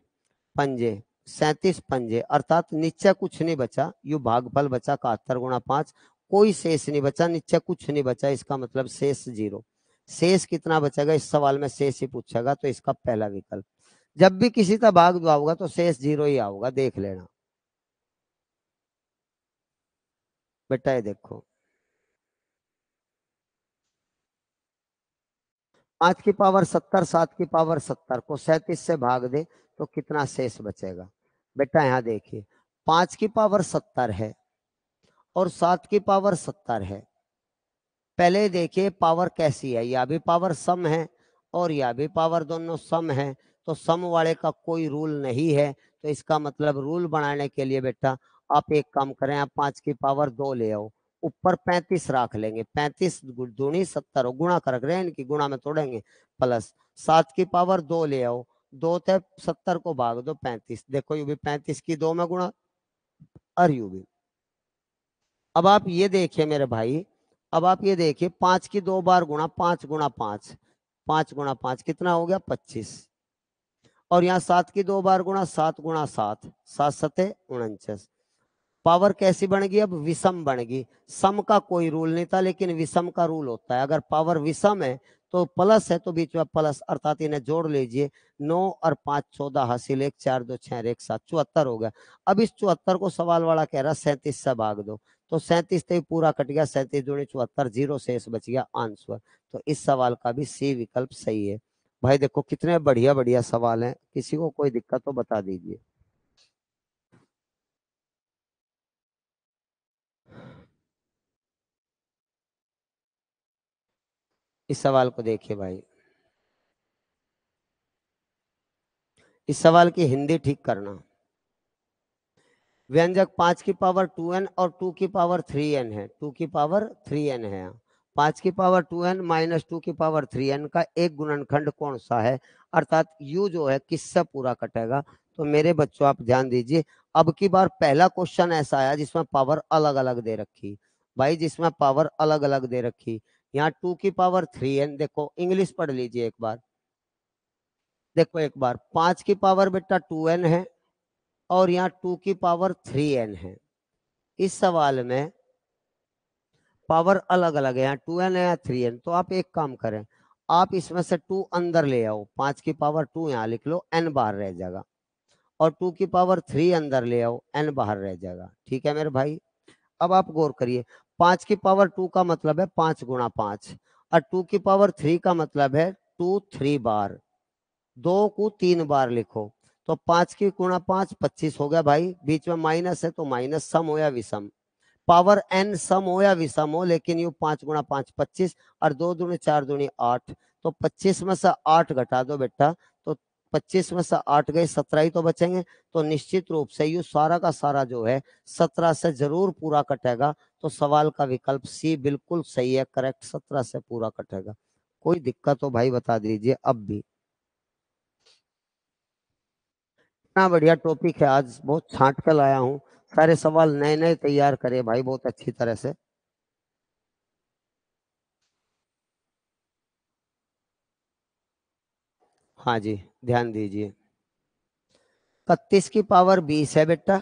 पंजे 37 पंजे, अर्थात नीचे कुछ नहीं बचा, यू भागफल बचा 71 गुणा 5, कोई शेष नहीं बचा, नीचे कुछ नहीं बचा, इसका मतलब शेष जीरो। शेष कितना बचेगा, इस सवाल में शेष ही पूछेगा, तो इसका पहला विकल्प। जब भी किसी का भाग दो होगा तो शेष जीरो ही आओगा, देख लेना बेटा। ये देखो, 5 की पावर 70, 7 की पावर 70 को 37 से भाग दे तो कितना शेष बचेगा बेटा, यहाँ देखिए, 5 की पावर 70 है और 7 की पावर 70 है। पहले देखिए पावर कैसी है, या भी पावर सम है और या भी पावर दोनों सम है, तो सम वाले का कोई रूल नहीं है, तो इसका मतलब रूल बनाने के लिए बेटा आप एक काम करें, आप 5 की पावर 2 ले आओ, ऊपर 35 रख लेंगे, 35 दूनी 70 गुणा कर रहे हैं, इनकी गुणा में तोड़ेंगे, प्लस 7 की पावर 2 ले आओ, 2 थे 70 को भाग दो 35, देखो यू भी 35 की 2 में गुणा, और यू भी। अब आप ये देखिए मेरे भाई, अब आप ये देखिए, 5 की 2 बार गुणा, 5 गुणा 5, 5 गुणा 5 कितना हो गया 25, और यहाँ 7 की 2 बार गुणा, 7 गुणा 7, 7 सते 49। पावर कैसी बन गई, अब विषम बन गई, सम का कोई रूल नहीं था लेकिन विषम का रूल होता है, अगर पावर विषम है तो प्लस है तो बीच में प्लस, अर्थात इन्हें जोड़ लीजिए, 9 और 5 14, हासिल 1 4 2 6 1 7, 74 हो गया। अब इस 74 को सवाल वाला कह रहा 37 से भाग दो, तो 37 तो पूरा कट गया, 37 दूनी 74, जीरो शेष बच गया आंसर। तो इस सवाल का भी सी विकल्प सही है। भाई देखो कितने बढ़िया बढ़िया सवाल हैं, किसी को कोई दिक्कत तो बता दीजिए। इस सवाल को देखिए भाई, इस सवाल की हिंदी ठीक करना। व्यंजक 5 की पावर 2n और 2 की पावर 3n है, 2 की पावर 3n है, 5 की पावर 2n माइनस 2 की पावर 3n का एक गुणनखंड कौन सा है, अर्थात u जो है किससे पूरा कटेगा। तो मेरे बच्चों आप ध्यान दीजिए, अब की बार पहला क्वेश्चन ऐसा आया जिसमें पावर अलग अलग दे रखी, भाई जिसमें पावर अलग अलग दे रखी, यहाँ 2 की पावर 3n, देखो इंग्लिश पढ़ लीजिए एक बार, देखो एक बार, 5 की पावर बेटा 2n है और यहाँ 2 की पावर 3n है, इस सवाल में पावर अलग अलग है, यहाँ 2n है या 3n, तो आप एक काम करें, आप इसमें से 2 अंदर ले आओ, 5 की पावर 2 यहाँ लिख लो, n बाहर रह जाएगा, और 2 की पावर 3 अंदर ले आओ, n बाहर रह जाएगा। ठीक है मेरे भाई, अब आप गौर करिए, 5 की पावर 2 का मतलब है 5 गुणा 5, और 2 की पावर 3 का मतलब है 2 3 बार, 2 को 3 बार लिखो, तो 5 की गुणा 5 25 हो गया भाई, बीच में माइनस है तो माइनस, सम हो या विषम, पावर n सम हो या विषम हो, लेकिन यू 5 गुणा 5 25, और 2 दूनी 4 दूनी 8, तो 25 में से 8 घटा दो बेटा, तो 25 में से 8 गए, 17 ही तो बचेंगे, तो निश्चित रूप से यू सारा का सारा जो है 17 से जरूर पूरा कटेगा, तो सवाल का विकल्प सी बिल्कुल सही है, करेक्ट, 17 से पूरा कटेगा। कोई दिक्कत हो भाई बता दीजिए अब भी। इतना बढ़िया टॉपिक है, आज बहुत छांट कर लाया हूँ, सारे सवाल नए नए तैयार करे भाई बहुत अच्छी तरह से। हाँ जी, ध्यान दीजिए। 31 की पावर 20 है बेटा,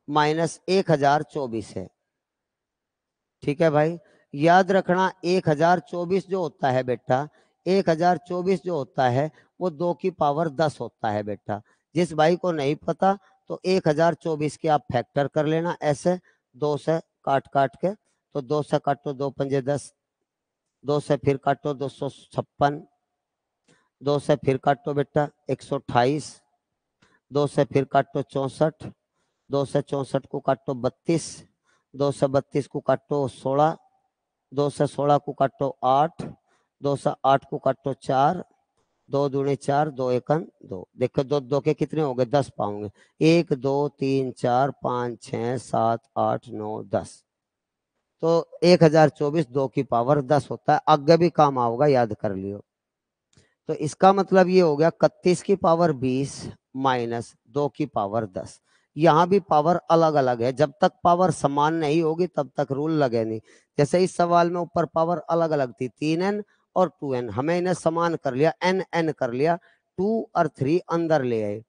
माइनस 1024 है। ठीक है भाई, याद रखना 1024 जो होता है बेटा, 1024 जो होता है वो 2 की पावर 10 होता है बेटा। जिस भाई को नहीं पता तो 1024 के आप फैक्टर कर लेना ऐसे, 2 से काट काट के। तो 2 से काटो 2 पंजे 10, 2 से फिर काटो 256, 2 से फिर काटो बेटा 128, 2 से फिर काटो 64, 2 से 64 को काटो 32, 2 से 32 को काटो 16, 2 से 16 को काटो 8, 2 से 8 को काटो 4, 2 दूनी 4, 2 एकन 2। देखो दो दो के कितने हो गए, 10 पाओगे। 1 2 3 4 5 6 7 8 9 10। तो 1024 2 की पावर 10 होता है, आगे भी काम आओगा, याद कर लियो। तो इसका मतलब ये हो गया 31 की पावर 20 माइनस 2 की पावर 10। यहाँ भी पावर अलग अलग है, जब तक पावर समान नहीं होगी तब तक रूल लगे नहीं। जैसे इस सवाल में ऊपर पावर अलग अलग थी, 3n और 2n, हमें इन्हें समान कर लिया, n n कर लिया, 2 और 3 अंदर ले आए।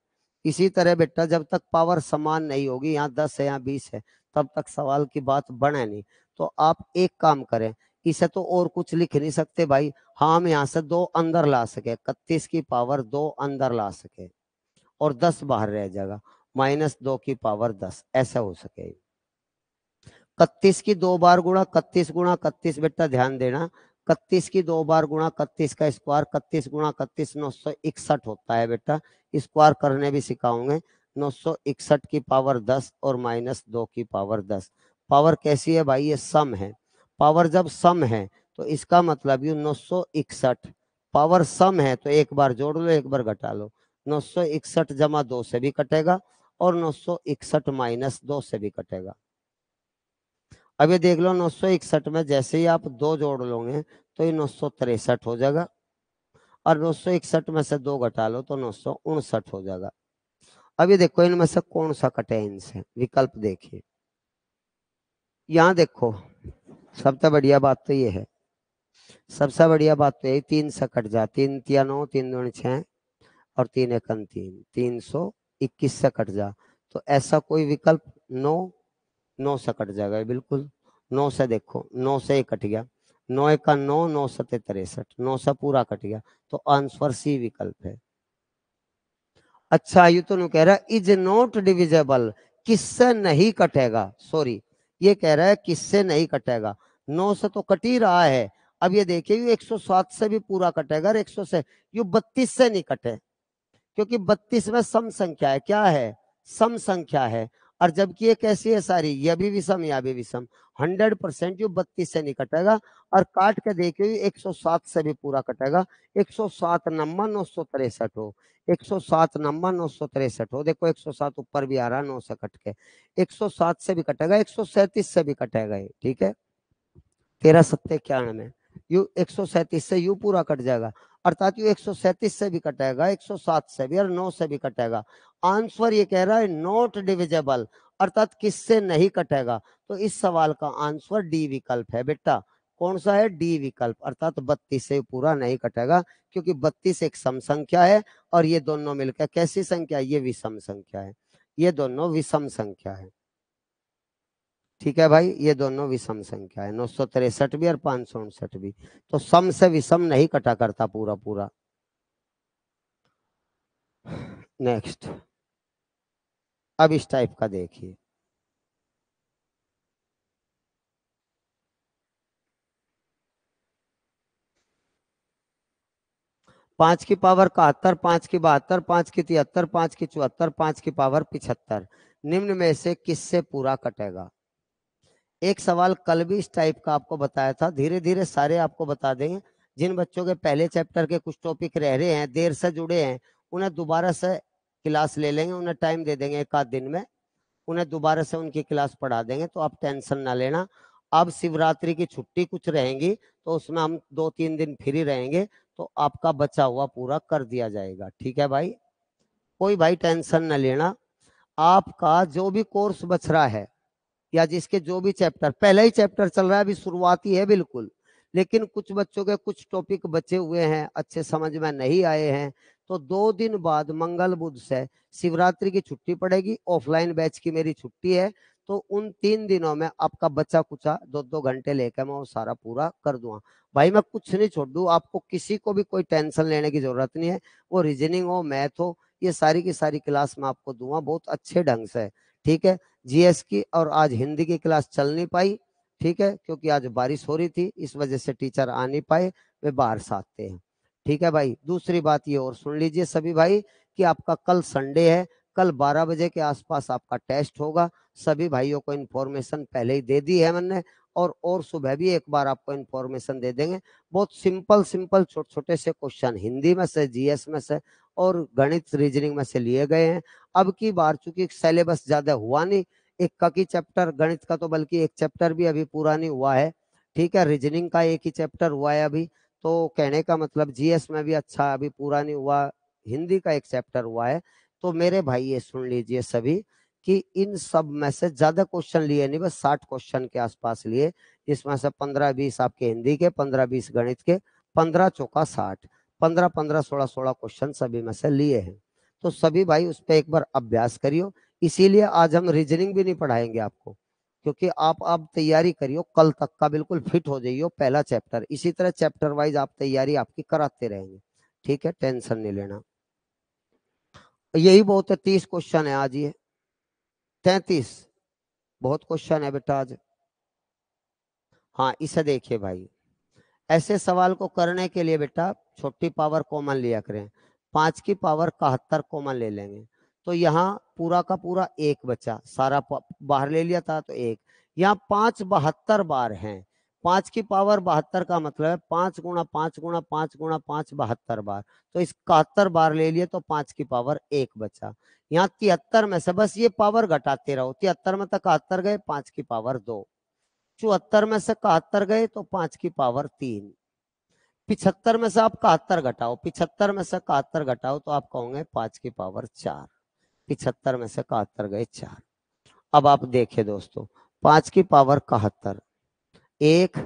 इसी तरह बेटा जब तक पावर समान नहीं होगी, यहाँ 10 है यहाँ 20 है, तब तक सवाल की बात बने नहीं। तो आप एक काम करें, इसे तो और कुछ लिख नहीं सकते भाई, हाँ हम यहाँ से 2 अंदर ला सके, 31 की पावर 2 अंदर ला सके और 10 बाहर रह जाएगा, माइनस 2 की पावर 10 ऐसा हो सके। 31 की 2 बार गुणा 31 गुणा 31 बेटा ध्यान देना, 31 की 2 बार गुणा 31 का स्क्वायर, 31 गुणा 31 961 होता है बेटा, स्क्वायर करने भी सिखाऊंगे। 961 की पावर 10 और माइनस 2 की पावर 10। पावर कैसी है भाई, ये सम है। पावर जब सम है तो इसका मतलब ये 961, पावर सम है तो एक बार जोड़ लो एक बार घटा लो। 961 जमा 2 से भी कटेगा और 961 माइनस 2 से भी कटेगा। अब ये देख लो 961 में जैसे ही आप 2 जोड़ लोगे तो ये 963 हो जाएगा, और 961 में से 2 घटा लो तो 959 हो जाएगा। अब ये देखो इनमें से कौन सा कटे, इनसे विकल्प देखिए। यहाँ देखो सबसे बढ़िया बात तो ये है, सबसे बढ़िया बात तो यही, 3 से कट जा, 3 तिया 9, 3 दूनी 6 और 3 एकन 3, 321 से कट जा। तो ऐसा कोई विकल्प 9, 9 से कट जाएगा बिल्कुल। 9 से देखो, 9 से 1 कट गया, 9 का 9, 9 सते 63, 9 से पूरा कट गया, तो आंसर सी विकल्प है। अच्छा ये तो नहीं कह रहा इज नॉट डिविजेबल, किससे नहीं कटेगा, सॉरी ये कह रहा है किससे नहीं कटेगा। 9 से तो कट ही रहा है। अब ये देखिए ये 107 से भी पूरा कटेगा और 100 से, ये 32 से नहीं कटे, क्योंकि 32 में सम संख्या है, क्या है, सम संख्या है। और जबकि ये कैसी है सारी, यह भी विषम या भी विषम, 100% ये 32 से नहीं कटेगा। और काट के देखिए 107 से भी पूरा कटेगा, 107 नंबर 963 हो, 107 नंबर 963 हो, देखो 107 ऊपर भी आ रहा है 9 से कट के, 107 से भी कटेगा, 137 से भी कटेगा ये, ठीक है। 13 सत्ते 91, यू 137 से यू पूरा कट जाएगा, अर्थात यू 137 से भी कटेगा, 107 से भी और 9 से भी कटेगा। आंसर ये कह रहा है नॉट डिविजेबल, अर्थात किससे नहीं कटेगा। तो इस सवाल का आंसर डी विकल्प है बेटा। कौन सा है, डी विकल्प, अर्थात 32 से पूरा नहीं कटेगा, क्योंकि 32 एक सम संख्या है और ये दोनों मिलकर कैसी संख्या, ये विषम संख्या है, ये दोनों विषम संख्या है। ठीक है भाई, ये दोनों विषम संख्या है, 963 भी और 559 भी, तो सम से विषम नहीं कटा करता पूरा पूरा। नेक्स्ट, अब इस टाइप का देखिए, 5 की पावर 71, 5 की 72, 5 की 73, 5 की 74, 5 की पावर 75, निम्न में से किससे पूरा कटेगा। एक सवाल कल भी इस टाइप का आपको बताया था, धीरे धीरे सारे आपको बता देंगे। जिन बच्चों के पहले चैप्टर के कुछ टॉपिक रह रहे हैं, देर से जुड़े हैं, उन्हें दोबारा से क्लास ले लेंगे, उन्हें टाइम दे देंगे एक आध दिन में, उन्हें दोबारा से उनकी क्लास पढ़ा देंगे, तो आप टेंशन ना लेना। अब शिवरात्रि की छुट्टी कुछ रहेंगी तो उसमें हम 2-3 दिन फ्री रहेंगे, तो आपका बचा हुआ पूरा कर दिया जाएगा। ठीक है भाई, कोई भाई टेंशन न लेना। आपका जो भी कोर्स बच रहा है या जिसके जो भी चैप्टर, पहला ही चैप्टर चल रहा है, अभी शुरुआती है बिल्कुल, लेकिन कुछ बच्चों के कुछ टॉपिक बचे हुए हैं, अच्छे समझ में नहीं आए हैं, तो 2 दिन बाद मंगल बुध से शिवरात्रि की छुट्टी पड़ेगी, ऑफलाइन बैच की मेरी छुट्टी है, तो उन 3 दिनों में आपका बचा कुचा 2-2 घंटे लेकर मैं वो सारा पूरा कर दूंगा। भाई मैं कुछ नहीं छोड़ दूं, आपको किसी को भी कोई टेंशन लेने की जरूरत नहीं है। वो रीजनिंग हो, मैथ हो, ये सारी की सारी क्लास मैं आपको दूंगा बहुत अच्छे ढंग से। ठीक है, जीएस की और आज हिंदी की क्लास चल नहीं पाई, ठीक है, क्योंकि आज बारिश हो रही थी, इस वजह से टीचर आ नहीं पाए, वे बाहर से आते हैं। ठीक है भाई, दूसरी बात ये और सुन लीजिए सभी भाई कि आपका कल संडे है, कल 12 बजे के आसपास आपका टेस्ट होगा। सभी भाइयों को इन्फॉर्मेशन पहले ही दे दी है मैंने, और सुबह भी एक बार आपको इन्फॉर्मेशन दे देंगे। बहुत सिंपल सिंपल छोटे छोटे से क्वेश्चन हिंदी में से, जीएस में से और गणित रीजनिंग में से लिए गए हैं। अब की बार चूंकि सिलेबस ज्यादा हुआ नहीं, एक का की चैप्टर गणित का तो बल्कि एक चैप्टर भी अभी पूरा नहीं हुआ है, ठीक है, रीजनिंग का एक ही चैप्टर हुआ है अभी, तो कहने का मतलब जीएस में भी अच्छा अभी पूरा नहीं हुआ, हिंदी का एक चैप्टर हुआ है। तो मेरे भाई ये सुन लीजिए सभी कि इन सब में से ज्यादा क्वेश्चन लिए नहीं, बस 60 क्वेश्चन के आसपास लिए, जिसमें से 15-20 आपके हिंदी के, 15-20 गणित के, 15 चौका 60, 15-15, 16-16 क्वेश्चन सभी में से लिए हैं। तो सभी भाई उस पर एक बार अभ्यास करियो। इसीलिए आज हम रीजनिंग भी नहीं पढ़ाएंगे आपको, क्योंकि आप तैयारी करियो, कल तक का बिल्कुल फिट हो जाइयो पहला चैप्टर, इसी तरह चैप्टर वाइज आप तैयारी आपकी कराते रहेंगे। ठीक है, टेंशन नहीं लेना। यही बहुत है, 30 क्वेश्चन है आज, ये 33, बहुत क्वेश्चन है बेटा आज। हाँ, इसे देखिए भाई, ऐसे सवाल को करने के लिए बेटा छोटी पावर कॉमन लिया करें, 5 की पावर 71 कॉमन ले लेंगे, तो यहाँ पूरा का पूरा एक बचा, सारा बाहर ले लिया था तो एक, यहाँ 5 72 बार हैं, 5 की पावर 72 का मतलब है 5 गुणा 5 गुणा 5 गुणा 5 72 बार, तो इस 71 बार ले लिए तो 5 की पावर एक बचा। यहाँ 73 में से बस ये पावर घटाते रहो, 73 में तक 71 गए, 5 की पावर 2, 74 में से 71 गए तो 5 की पावर 3, 75 में से आप 71 घटाओ, 75 में से 71 घटाओ तो आप कहोगे 5 की पावर 4, 75 में से 71 गए 4। अब आप देखिए दोस्तों, 5 की पावर 71, एक,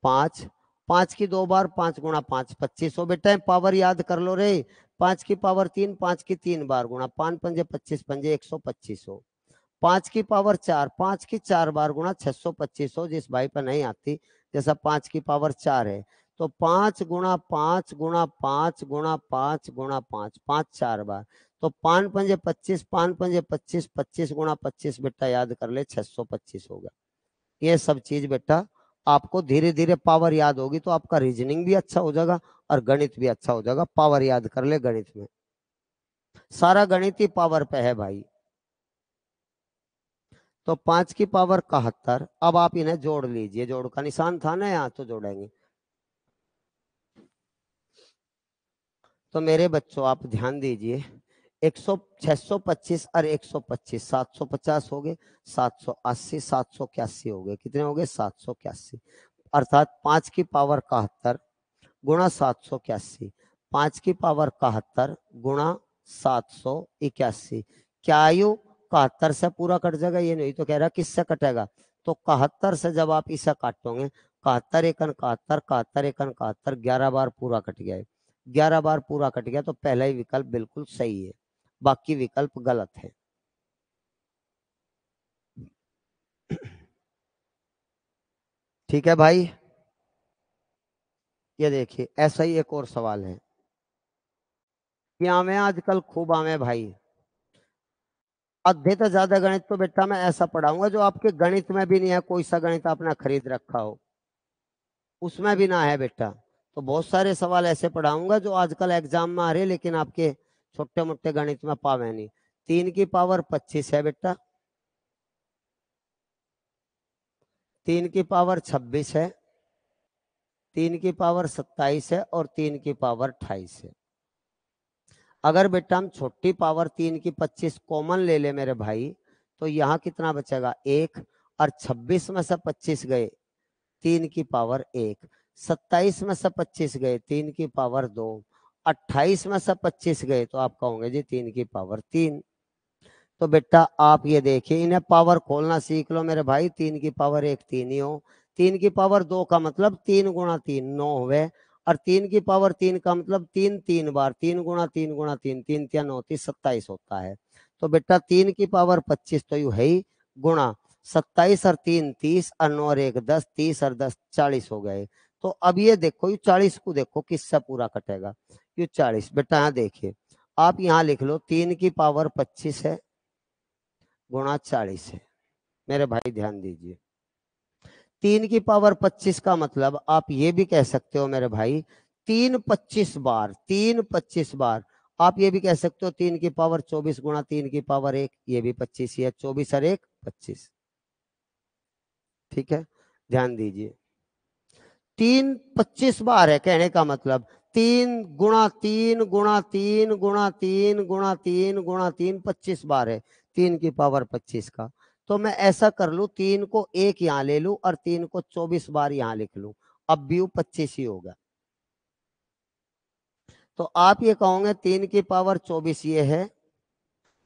5, 5 की 2 बार, 5 गुणा 5 25 हो बेटा, पावर याद कर लो रे, 5 की पावर 3, 5 की 3 बार गुणा, 5 पंजे 25 पंजे 125 हो, 5 की पावर 4, 5 की 4 बार गुणा 625 हो, जिस भाई पर नहीं आती, जैसा 5 की पावर 4 है, तो 5 गुणा 5 गुणा 5 गुणा 5 गुणा 5, 5 4 बार, तो 5 पंजे 25, 5 पंजे 25, 25 गुणा 25 बेटा याद कर ले 625 होगा। ये सब चीज बेटा आपको धीरे धीरे पावर याद होगी तो आपका रीजनिंग भी अच्छा हो जाएगा और गणित भी अच्छा हो जाएगा। पावर याद कर ले, गणित में सारा गणित ही पावर पे है भाई। तो 5 की पावर 71, अब आप इन्हें जोड़ लीजिए, जोड़ का निशान था ना यहाँ, तो जोड़ेंगे। तो मेरे बच्चों आप ध्यान दीजिए, 625 और 125 750 हो गए, 780 781 हो गए, कितने हो गए 781, अर्थात 5 की पावर 71 गुणा 781, 5 की पावर 71 गुणा 781, क्या आयु 71 से पूरा कट जाएगा, ये नहीं तो कह रहा किससे कटेगा, तो 71 से जब आप इसे काटोगे, 71 एकन 71, 71 एकन 71, 11 बार पूरा कट गया है, 11 बार पूरा कट गया तो पहला ही विकल्प बिल्कुल सही है, बाकी विकल्प गलत है। ठीक है भाई, ये देखिए ऐसा ही एक और सवाल है, ये आमे आजकल खूब आमे भाई, आधे से ज्यादा गणित तो बेटा मैं ऐसा पढ़ाऊंगा जो आपके गणित में भी नहीं है, कोई सा गणित आपने खरीद रखा हो उसमें भी ना है बेटा, तो बहुत सारे सवाल ऐसे पढ़ाऊंगा जो आजकल एग्जाम में आ रहे लेकिन आपके छोटे मोटे गणित में पावे नहीं। 3 की पावर 25 है बेटा, 3 की पावर 26 है, 3 की पावर 27 है और 3 की पावर 28 है। अगर बेटा हम छोटी पावर 3 की 25 कॉमन ले ले मेरे भाई, तो यहाँ कितना बचेगा 1, और 26 में से 25 गए 3 की पावर 1, 27 में से 25 गए 3 की पावर 2, 28 में से 25 गए तो आप कहोगे जी 3 की पावर 3। तो बेटा आप ये देखिए, इन्हें पावर खोलना सीख लो मेरे भाई। 3 की पावर 1 3 ही हो, 3 की पावर 2 का मतलब 3 गुणा 3 9 हुए, और 3 की पावर 3 का मतलब 3 3 बार 3 गुणा 3 गुणा 3 3 3 9 27 होता है। तो बेटा 3 की पावर 25 तो यू है ही, गुणा 27 और 3 30 और 9 और 1 10, 30 और 10 40 हो गए। तो अब ये देखो, ये 40 को देखो किससे पूरा कटेगा, ये 40। बेटा यहाँ देखिए, आप यहाँ लिख लो 3 की पावर 25 है गुणा 40 है। मेरे भाई ध्यान दीजिए, 3 की पावर 25 का मतलब आप ये भी कह सकते हो मेरे भाई 3 25 बार, 3 25 बार। आप ये भी कह सकते हो 3 की पावर 24 गुणा 3 की पावर 1, ये भी 25 ही है, 24 और 1 25। ठीक है, ध्यान दीजिए, 3 25 बार है, कहने का मतलब 3 गुणा 3 गुणा 3 गुणा 3 गुणा 3 गुणा 3 25 बार है 3 की पावर 25 का। तो मैं ऐसा कर लू, 3 को 1 यहां ले लू और 3 को 24 बार यहां लिख लू, अब भी 25 ही होगा। तो आप ये कहोगे 3 की पावर 24 ये है,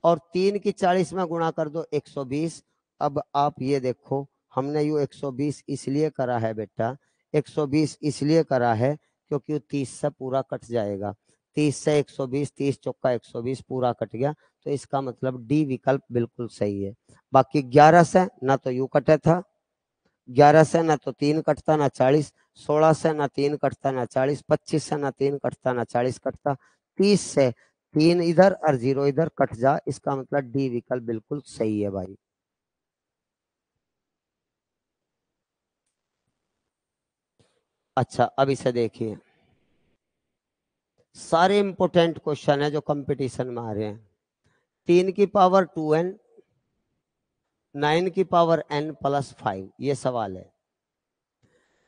और 3 की 40 में गुणा कर दो 120। अब आप ये देखो, हमने यू 120 इसलिए करा है बेटा, 120 इसलिए करा है क्योंकि 30 से पूरा कट जाएगा, 30 से 120, 30 चौका 120 पूरा कट गया। तो इसका मतलब डी विकल्प बिल्कुल सही है। बाकी 11 से ना तो यू कटे था, 11 से ना तो 3 कटता ना 40, 16 से ना 3 कटता ना 40, 25 से ना 3 कटता ना 40 कटता, 30 से 3 इधर और 0 इधर कट जा, इसका मतलब डी विकल्प बिल्कुल सही है भाई। अच्छा अब इसे देखिए, सारे इंपोर्टेंट क्वेश्चन है जो कंपटीशन में आ रहे हैं। 3 की पावर 2n, 9 की पावर n प्लस 5, ये सवाल है।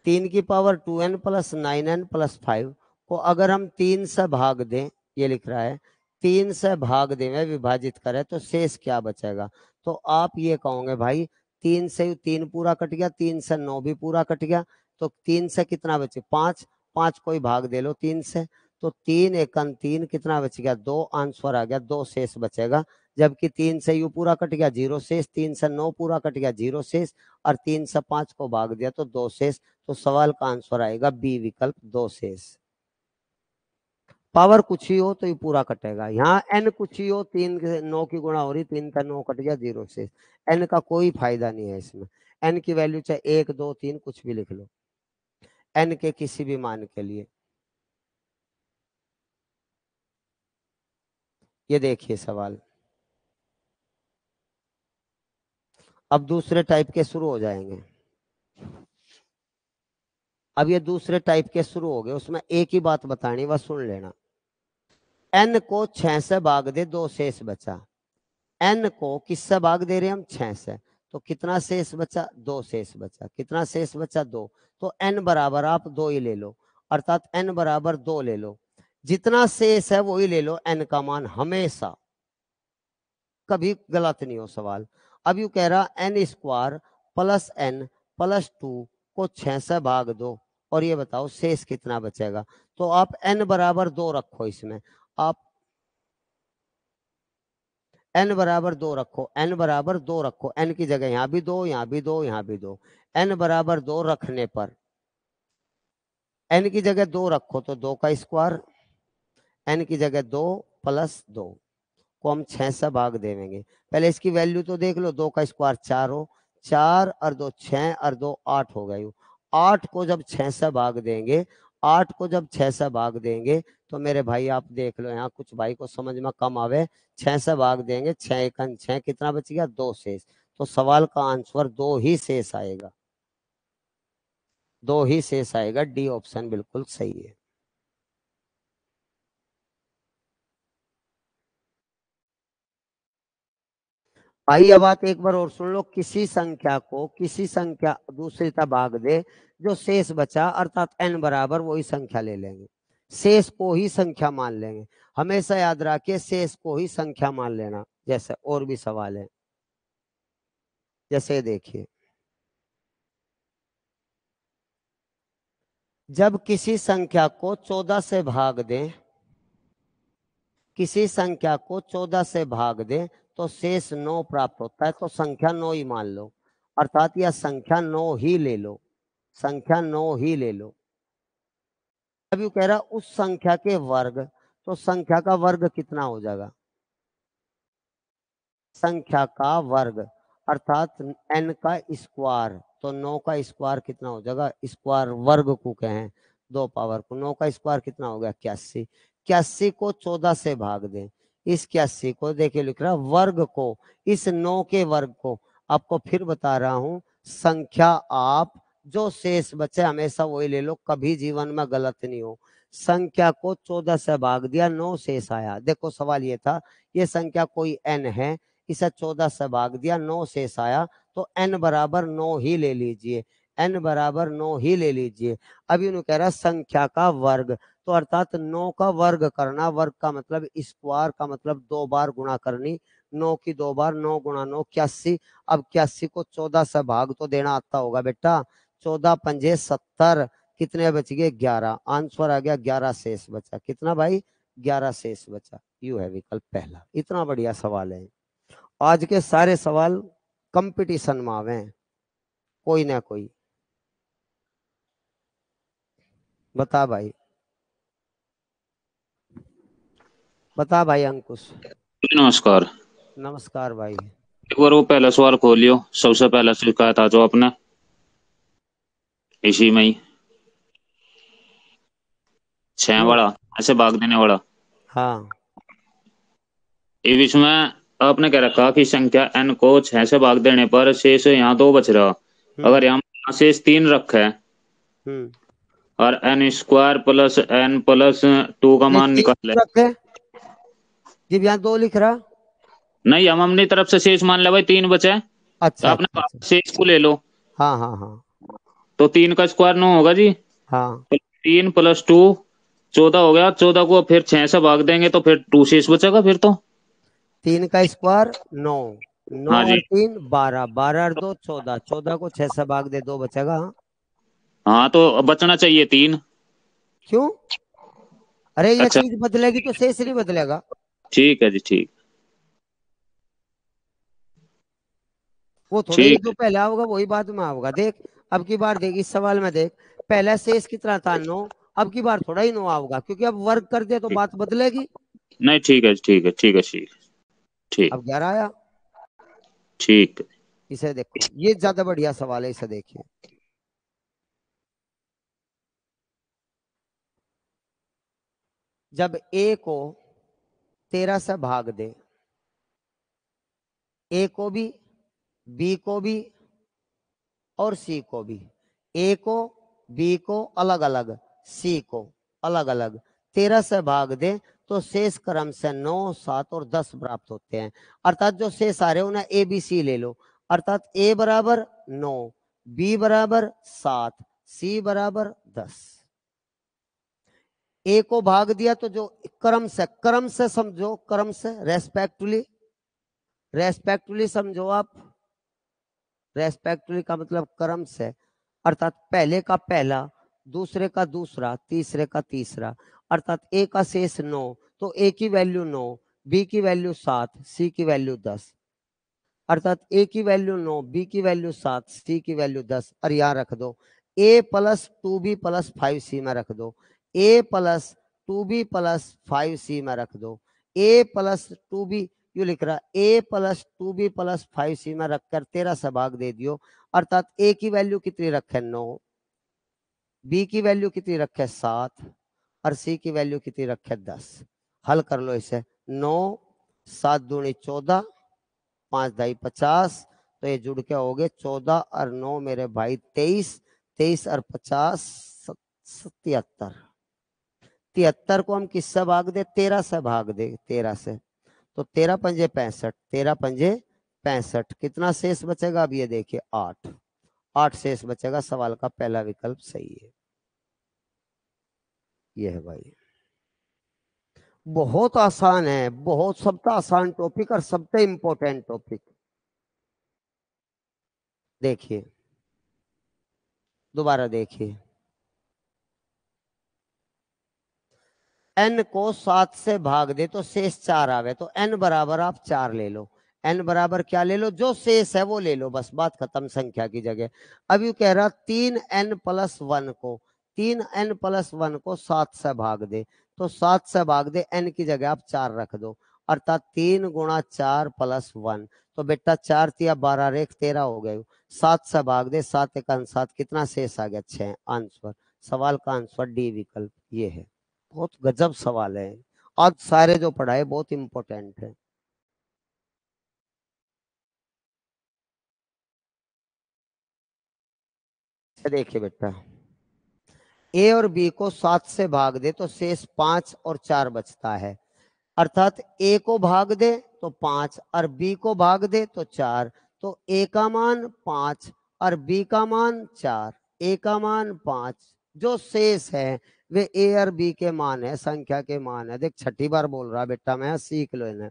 3 की power 2n plus 9n plus 5 को अगर हम 3 से भाग दें, ये लिख रहा है 3 से भाग दें में विभाजित करें तो शेष क्या बचेगा। तो आप ये कहोगे भाई 3 से 3 पूरा कट गया, 3 से 9 भी पूरा कट गया, तो 3 से कितना बचे 5, 5 को ही भाग दे लो 3 से, तो 3 एकन 3 कितना बच गया 2, आंसर आ गया 2 शेष बचेगा। जबकि 3 से यू पूरा कट गया 0 शेष, 3 से 9 पूरा कट गया 0 शेष, और 3 से 5 को भाग दिया तो 2 शेष। तो सवाल का आंसर आएगा बी विकल्प 2 शेष। पावर कुछ ही हो तो ये पूरा कटेगा, यहाँ एन कुछ ही हो, 3 से 9 की गुणा हो रही, 3 का 9 कट गया 0 शेष। एन का कोई फायदा नहीं है इसमें, एन की वैल्यू चाहे 1 2 3 कुछ भी लिख लो, एन के किसी भी मान के लिए। ये देखिए सवाल, अब दूसरे टाइप के शुरू हो जाएंगे। अब ये दूसरे टाइप के शुरू हो गए, उसमें एक ही बात बतानी, बस सुन लेना। एन को 6 से भाग दे 2 शेष बचा, एन को किससे भाग दे रहे हैं हम 6 से, तो कितना शेष बचा 2 शेष बचा, कितना शेष बचा 2, तो एन बराबर आप 2 ही ले लो, अर्थात एन बराबर 2 ले लो, जितना शेष है वो ही ले लो, एन का मान हमेशा कभी गलत नहीं हो सवाल। अब यू कह रहा n square plus n plus 2 को 6 से भाग दो और ये बताओ शेष कितना बचेगा। तो आप एन बराबर 2 रखो, इसमें आप एन बराबर 2 रखो, एन बराबर 2 रखो, एन की जगह यहां भी 2 यहां भी 2 यहां भी 2, एन बराबर 2 रखने पर एन की जगह 2 रखो तो 2 का स्क्वायर, एन की जगह 2 प्लस 2 को हम 6 से भाग देंगे। पहले इसकी वैल्यू तो देख लो, 2 का स्क्वायर 4 हो, 4 और 2 6 और 2 8 हो गई। 8 को जब 6 से भाग देंगे, 8 को जब 6 से भाग देंगे तो मेरे भाई आप देख लो, यहाँ कुछ भाई को समझ में कम आवे, 6 से भाग देंगे, 6 एकन 6, कितना बच गया 2 शेष। तो सवाल का आंसर 2 ही शेष आएगा, 2 ही शेष आएगा, डी ऑप्शन बिल्कुल सही है। भाई अब बात एक बार और सुन लो, किसी संख्या को किसी संख्या दूसरी तरह भाग दे, जो शेष बचा अर्थात एन बराबर वही संख्या ले लेंगे, शेष को ही संख्या मान लेंगे। हमेशा याद रखिए शेष को ही संख्या मान लेना। जैसे और भी सवाल है, जैसे देखिए जब किसी संख्या को 14 से भाग दें, किसी संख्या को 14 से भाग दें तो शेष 9 प्राप्त होता है। तो संख्या 9 ही मान लो, अर्थात यह संख्या 9 ही ले लो, संख्या 9 ही ले लो। अब यू कह रहा उस संख्या के वर्ग, तो संख्या का वर्ग कितना हो जाएगा? संख्या का वर्ग अर्थात n का स्क्वायर, तो 9 का स्क्वायर कितना हो जाएगा? स्क्वायर वर्ग को कहें 2 पावर को, 9 का स्क्वायर कितना हो गया? 81। 81 को 14 से भाग दें, इस 81 को देखिए लिख रहा वर्ग को, इस 9 के वर्ग को। आपको फिर बता रहा हूं, संख्या आप जो शेष बचे हमेशा वही ले लो, कभी जीवन में गलत नहीं हो। संख्या को 14 से भाग दिया, 9 शेष आया। देखो सवाल ये था, ये संख्या कोई n है, इसे 14 से भाग दिया, 9 शेष आया, तो n बराबर 9 ही ले लीजिए, n बराबर 9 ही ले लीजिए। अभी उन्होंने कह रहा संख्या का वर्ग, तो अर्थात 9 का वर्ग करना, वर्ग का मतलब स्क्वायर का मतलब 2 बार गुणा करनी, 9 की 2 बार, 9 गुणा 9 81। अब 81 को 14 से भाग तो देना आता होगा बेटा, 14 पंजे 70, कितने बच गए? 11। आंसर आ गया 11 शेष बचा। कितना भाई? 11 शेष बचा। यू है विकल्प पहला। इतना बढ़िया सवाल है। आज के सारे सवाल कंपटीशन में आवे हैं, कोई ना कोई। बता भाई, बता भाई अंकुश। नमस्कार। नमस्कार भाई। एक बार वो पहला सवाल खोलियो, सबसे पहला सिखाया था जो आपने, इसी में ही 6 ये वाला, ऐसे भाग देने वाला। हाँ इस इसमें आपने कह रखा कि संख्या n को 6 से भाग देने पर शेष यहाँ 2 बच रहा। अगर हम्म यहाँ शेष 3 रखा है हम्म और n square plus n plus 2 का ये मान तीन निकाल ले। क्यों रखे? जब यहाँ 2 लिख रहा। नहीं, हम अपनी तरफ से शेष मान ले भाई, 3 बचे, तो अच्छा आपने अच्छा अच्छा। कहा शेष को ले लो, हाँ हाँ हाँ तो 3 का स्क्वायर 9 होगा जी। हाँ। तो 3 प्लस 2 14 हो गया, 14 को फिर 6 से भाग देंगे तो फिर 2 शेष बचेगा फिर तो। 3 का स्क्वायर 9, 9 हाँ और जी। 3 12, 12 और 2 14, 14 को 6 से भाग दे 2 बचेगा। हाँ। हाँ तो बचना चाहिए 3। क्यों? अरे ये अच्छा, चीज बदलेगी तो शेष नहीं बदलेगा। ठीक है जी, ठीक। वो थोड़े ही ठीक जो है। पहले आओगा वही बाद में आओगा। देख, अब की बार देख, इस सवाल में देख, पहला शेष कितना था? 9। अब की बार थोड़ा ही 9 आओगा, क्योंकि अब वर्ग कर दे तो ठीक। बात बदलेगी। नहीं, ठीक है, ठीक है, ठीक है, ठीक। ठीक। अब 11 आया। ठीक। इसे देखो, ये ज्यादा बढ़िया सवाल है, इसे देखिए। जब a को 13 से भाग दे, a को भी, b को भी और c को भी, a को, b को अलग अलग, c को अलग अलग 13 से भाग दे, तो शेष क्रम से 9, 7 और 10 प्राप्त होते हैं। अर्थात जो शेष आ रहे हैं उन्हें ए बी सी ले लो। अर्थात a बराबर 9, b बराबर 7, c बराबर 10। ए को भाग दिया तो जो क्रम से समझो, क्रम से, रेस्पेक्टफुली, रेस्पेक्टफुली समझो आप। रेस्पेक्टफुली का मतलब क्रम से, अर्थात पहले का पहला, दूसरे का दूसरा, तीसरे का तीसरा। अर्थात ए का शेष 9, तो ए की वैल्यू 9, बी की वैल्यू 7, सी की वैल्यू 10। अर्थात ए की वैल्यू 9, बी की वैल्यू 7, सी की वैल्यू 10। और यहां रख दो ए प्लस 2b प्लस 5c में रख दो, ए प्लस 2b प्लस 5c में रख दो, ए प्लस 2b, यू लिख रहा ए प्लस 2b प्लस 5c में रखकर 13 से भाग दे दियो। अर्थात ए की वैल्यू कितनी रखे? 9, बी की वैल्यू कितनी रखे? 7, और सी की वैल्यू कितनी रखे? 10। हल कर लो इसे। 9 7 दूनी 14, 5 दाई 50, तो ये जुड़ के हो गए 14 और 9 मेरे भाई 23, 23 और 50 77। 73 को हम किससे भाग दे? 13 से भाग दे, 13 से, तो 13 पंजे 65, 13 पंजे 65। कितना शेष बचेगा? अब ये देखिए 8, 8 शेष बचेगा। सवाल का पहला विकल्प सही है। ये है भाई, बहुत आसान है, बहुत सबसे आसान टॉपिक और सबसे इंपॉर्टेंट टॉपिक। देखिए, दोबारा देखिए, n को 7 से भाग दे तो शेष 4 आवे, तो n बराबर आप 4 ले लो। n बराबर क्या ले लो, जो शेष है वो ले लो, बस बात खत्म संख्या की जगह। अब यू कह रहा 3n+1 को 3n+1 को 7 से भाग दे, तो 7 से भाग दे, n की जगह आप 4 रख दो, अर्थात 3 गुणा 4 + 1। तो बेटा 4 तिया 12 रेख 13 हो गए। 7 से भाग दे, 7 × 7 कितना शेष आ गया, 6 आंसर। सवाल का आंसर डी विकल्प ये है। बहुत गजब सवाल है, आज सारे जो पढ़ाए बहुत इंपॉर्टेंट है। देखिए बेटा, ए और बी को 7 से भाग दे तो शेष 5 और 4 बचता है, अर्थात ए को भाग दे तो 5 और बी को भाग दे तो 4, तो ए का मान 5 और बी का मान 4, ए का मान 5, जो शेष है वे ए और बी के मान है, संख्या के मान है। देख छठी बार बोल रहा बेटा मैं, सीख लो इन्हें।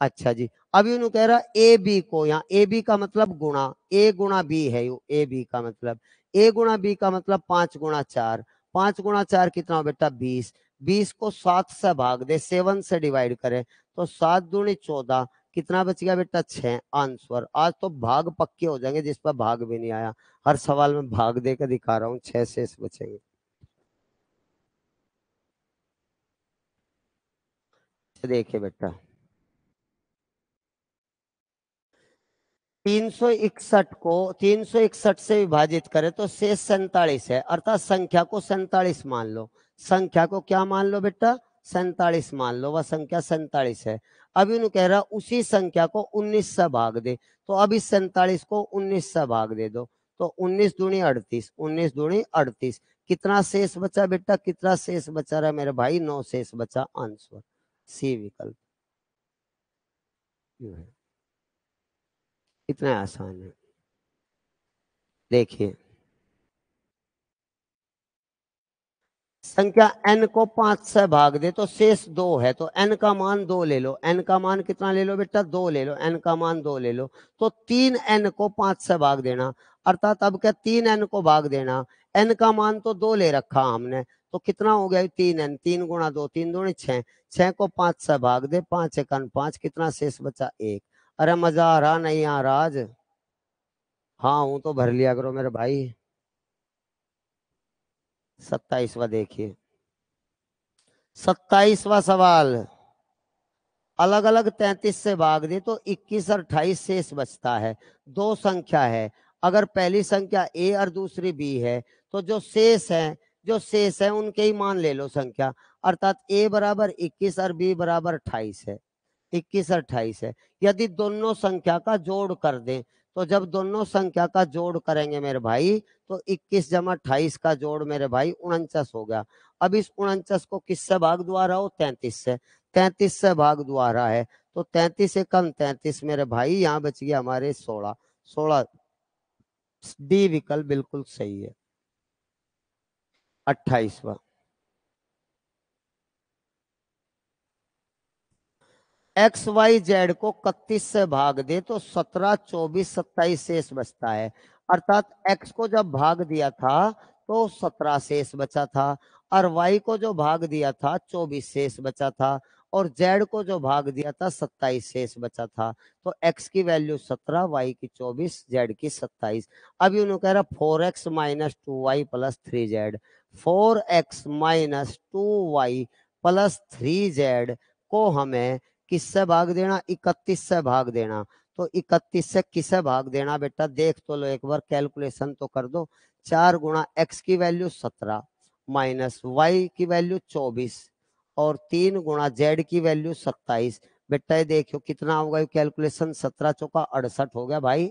अच्छा जी, अब यूं कह रहा ए बी को, यहाँ ए बी का मतलब गुणा, ए गुणा बी है यू, ए बी का मतलब, ए गुणा बी का मतलब 5 गुणा 4, 5 गुणा 4 कितना हो बेटा 20, 20 को 7 से भाग दे, 7 से डिवाइड करें तो 7 दूनी 14, कितना बच गया बेटा 6 आंसर। आज तो भाग पक्के हो जाएंगे, जिस पर भाग भी नहीं आया, हर सवाल में भाग देकर दिखा रहा हूँ, 6 शेष बचेंगे। देखिए बेटा 361 को 361 से विभाजित करें तो शेष 47 है, अर्थात संख्या को 47 मान लो। संख्या को क्या मान लो बेटा, 47 मान लो, वह संख्या 47 है। अब इन्होंने कह रहा उसी संख्या को 19 से भाग दे, तो अब इस 47 को 19 से भाग दे दो, तो 19 दूनी 38, 19 दूनी 38, कितना शेष बचा बेटा, कितना शेष बचा रहा मेरे भाई, 9 शेष बचा, आंसर सी विकल्प। इतना आसान है। देखिए संख्या n को 5 से भाग दे तो शेष 2 है, तो n का मान 2 ले लो, n का मान कितना ले लो बेटा 2 ले लो, n का मान 2 ले लो, तो 3n को 5 से भाग देना, अर्थात अब क्या 3n को भाग देना, n का मान तो 2 ले रखा हमने, तो कितना हो गया 3n, 3 गुणा 2, 3 दूनी 6, 6 को 5 से भाग दे, 5 × 5 कितना शेष बचा 1। अरे मजा आ रहा नहीं आ रहा आज, हाँ हूं तो भर लिया करो मेरे भाई। 27वां देखिए, 27वां सवाल, अलग अलग 33 से भाग दे तो 21 और 28 शेष बचता है। दो संख्या है, अगर पहली संख्या ए और दूसरी बी है तो जो शेष है उनके ही मान ले लो संख्या, अर्थात ए बराबर 21 और बी बराबर 28 है, 21 और 28 है। यदि दोनों संख्या का जोड़ कर दें, तो जब दोनों संख्या का जोड़ करेंगे मेरे भाई तो 21 जमा 28 का जोड़ मेरे भाई 49 हो गया। अब इस 49 को किससे भाग द्वारा हो, 33 से, 33 से भाग द्वारा है, तो 33 से कम 33 मेरे भाई, यहाँ बच गया हमारे 16, 16 डी विकल्प बिल्कुल सही है। 28वां, एक्स वाई जेड को 31 से भाग दे तो 17, 24, 27 शेष बचता है, अर्थात एक्स को जब भाग दिया था तो 17 शेष बचा था, और वाई को जो भाग दिया था 24 शेष बचा था, और जेड को जो भाग दिया था 27 शेष बचा था। तो एक्स की वैल्यू 17, वाई की 24, जेड की 27। अब उन्होंने कह रहा 4x - 2y + 3z, 4x - 2y + 3z को हमें किससे भाग देना, 31 से भाग देना, तो 31 से किसे भाग देना बेटा, देख तो लो एक बार, कैलकुलेशन तो कर दो। 4 गुणा x की वैल्यू 17 माइनस y की वैल्यू 24 और 3 गुणा z की वैल्यू 27, बेटा ये देखो कितना होगा कैलकुलेशन, 17 चौका 68 हो गया भाई,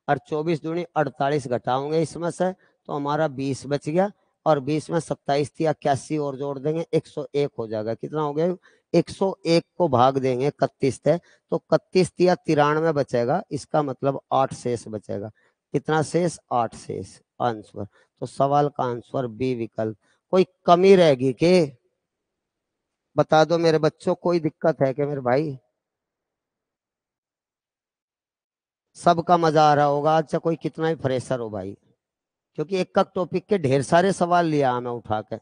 और 24 दूनी 48 घटाओगे इसमें से तो हमारा 20 बच गया, और 20 में 27 थी 81 और जोड़ देंगे 101 हो जाएगा। कितना हो गया, 101 को भाग देंगे 31 से तो 31 या 93 बचेगा, इसका मतलब 8 शेष बचेगा। कितना शेष, 8 शेष, आंसर। तो सवाल का आंसर बी विकल्प। कोई कमी रहेगी के बता दो मेरे बच्चों, कोई दिक्कत है क्या मेरे भाई, सबका मजा आ रहा होगा आज, चाहे कोई कितना ही फ्रेशर हो भाई, क्योंकि एक टॉपिक के ढेर सारे सवाल लिया मैं उठा के।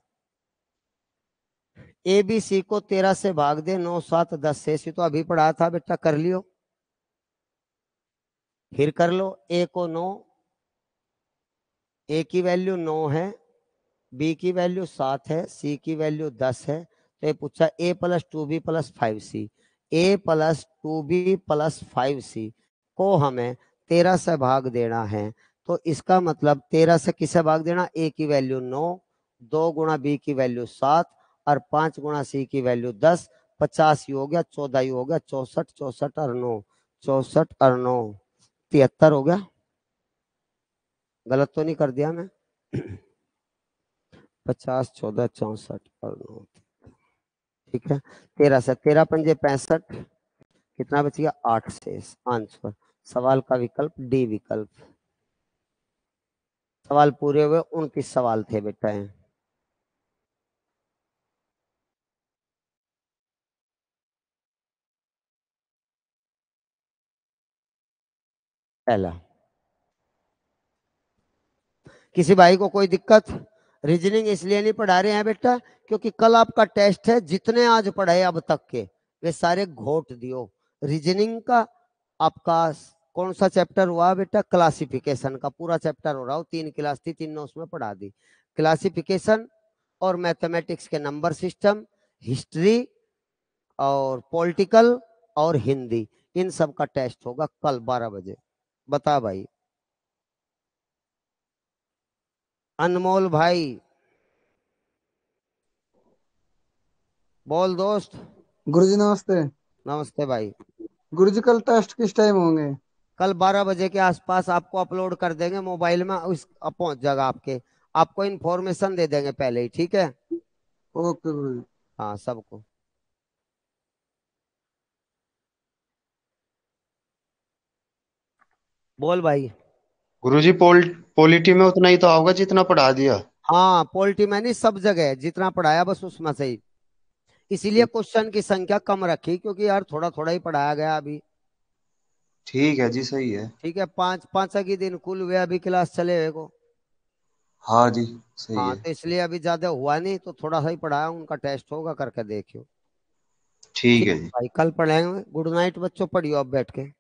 ए बी सी को 13 से भाग दे, 9 7 10 से तो अभी पढ़ा था बेटा, कर लियो, फिर कर लो। ए को 9, ए की वैल्यू 9 है, बी की वैल्यू 7 है, सी की वैल्यू 10 है। तो ये पूछा ए प्लस 2b प्लस 5c, ए प्लस 2b प्लस 5c को हमें 13 से भाग देना है। तो इसका मतलब 13 से किसे भाग देना, ए की वैल्यू 9, 2 गुणा बी की वैल्यू 7 और 5 गुणा सी की वैल्यू 10, 50 ही हो गया, 14 ही हो गया, 64 64 और 9, 64 और 9 73 हो गया। गलत तो नहीं कर दिया मैं? 50 14 64 और 9, ठीक है। 13 से 13 पंजे 65, कितना बच गया, 8 से आंसर। सवाल का विकल्प डी विकल्प। सवाल पूरे हुए, 29 सवाल थे बेटा। पहला, किसी भाई को कोई दिक्कत? रीजनिंग इसलिए नहीं पढ़ा रहे हैं बेटा क्योंकि कल आपका टेस्ट है, जितने आज पढ़ाए अब तक के वे सारे घोट दियो। रीजनिंग का आपका कौन सा चैप्टर हुआ बेटा? क्लासिफिकेशन का पूरा चैप्टर हो रहा हो, 3 क्लास थी, तीनों उसमें पढ़ा दी। क्लासिफिकेशन और मैथमेटिक्स के नंबर सिस्टम, हिस्ट्री और पॉलिटिकल और हिंदी, इन सब का टेस्ट होगा कल 12 बजे। बता भाई। अनमोल भाई बोल दोस्त। गुरुजी नमस्ते। नमस्ते भाई। गुरुजी कल टेस्ट किस टाइम होंगे? कल 12 बजे के आसपास आपको अपलोड कर देंगे मोबाइल में, उस पहुंच जाएगा आपके, आपको इन्फॉर्मेशन दे देंगे पहले ही, ठीक है? ओके गुरुजी। हाँ सबको। बोल भाई। गुरुजी पॉलिटी में उतना ही तो आओगे जितना पढ़ा दिया। हाँ पॉलिटी में नहीं, सब जगह जितना पढ़ाया बस उसमें से ही, इसीलिए क्वेश्चन की संख्या कम रखी क्योंकि यार थोड़ा थोड़ा ही पढ़ाया गया अभी। ठीक है जी, सही है। ठीक है, 5 की दिन कुल हुए अभी क्लास चले हुए को। हाँ जी, सही हाँ है। तो इसलिए अभी ज्यादा हुआ नहीं, तो थोड़ा सा ही पढ़ाया, उनका टेस्ट होगा, करके देखियो। ठीक ठीक है है जी। भाई, कल पढ़ाएंगे। गुड नाइट बच्चों, पढ़ियो अब बैठ के।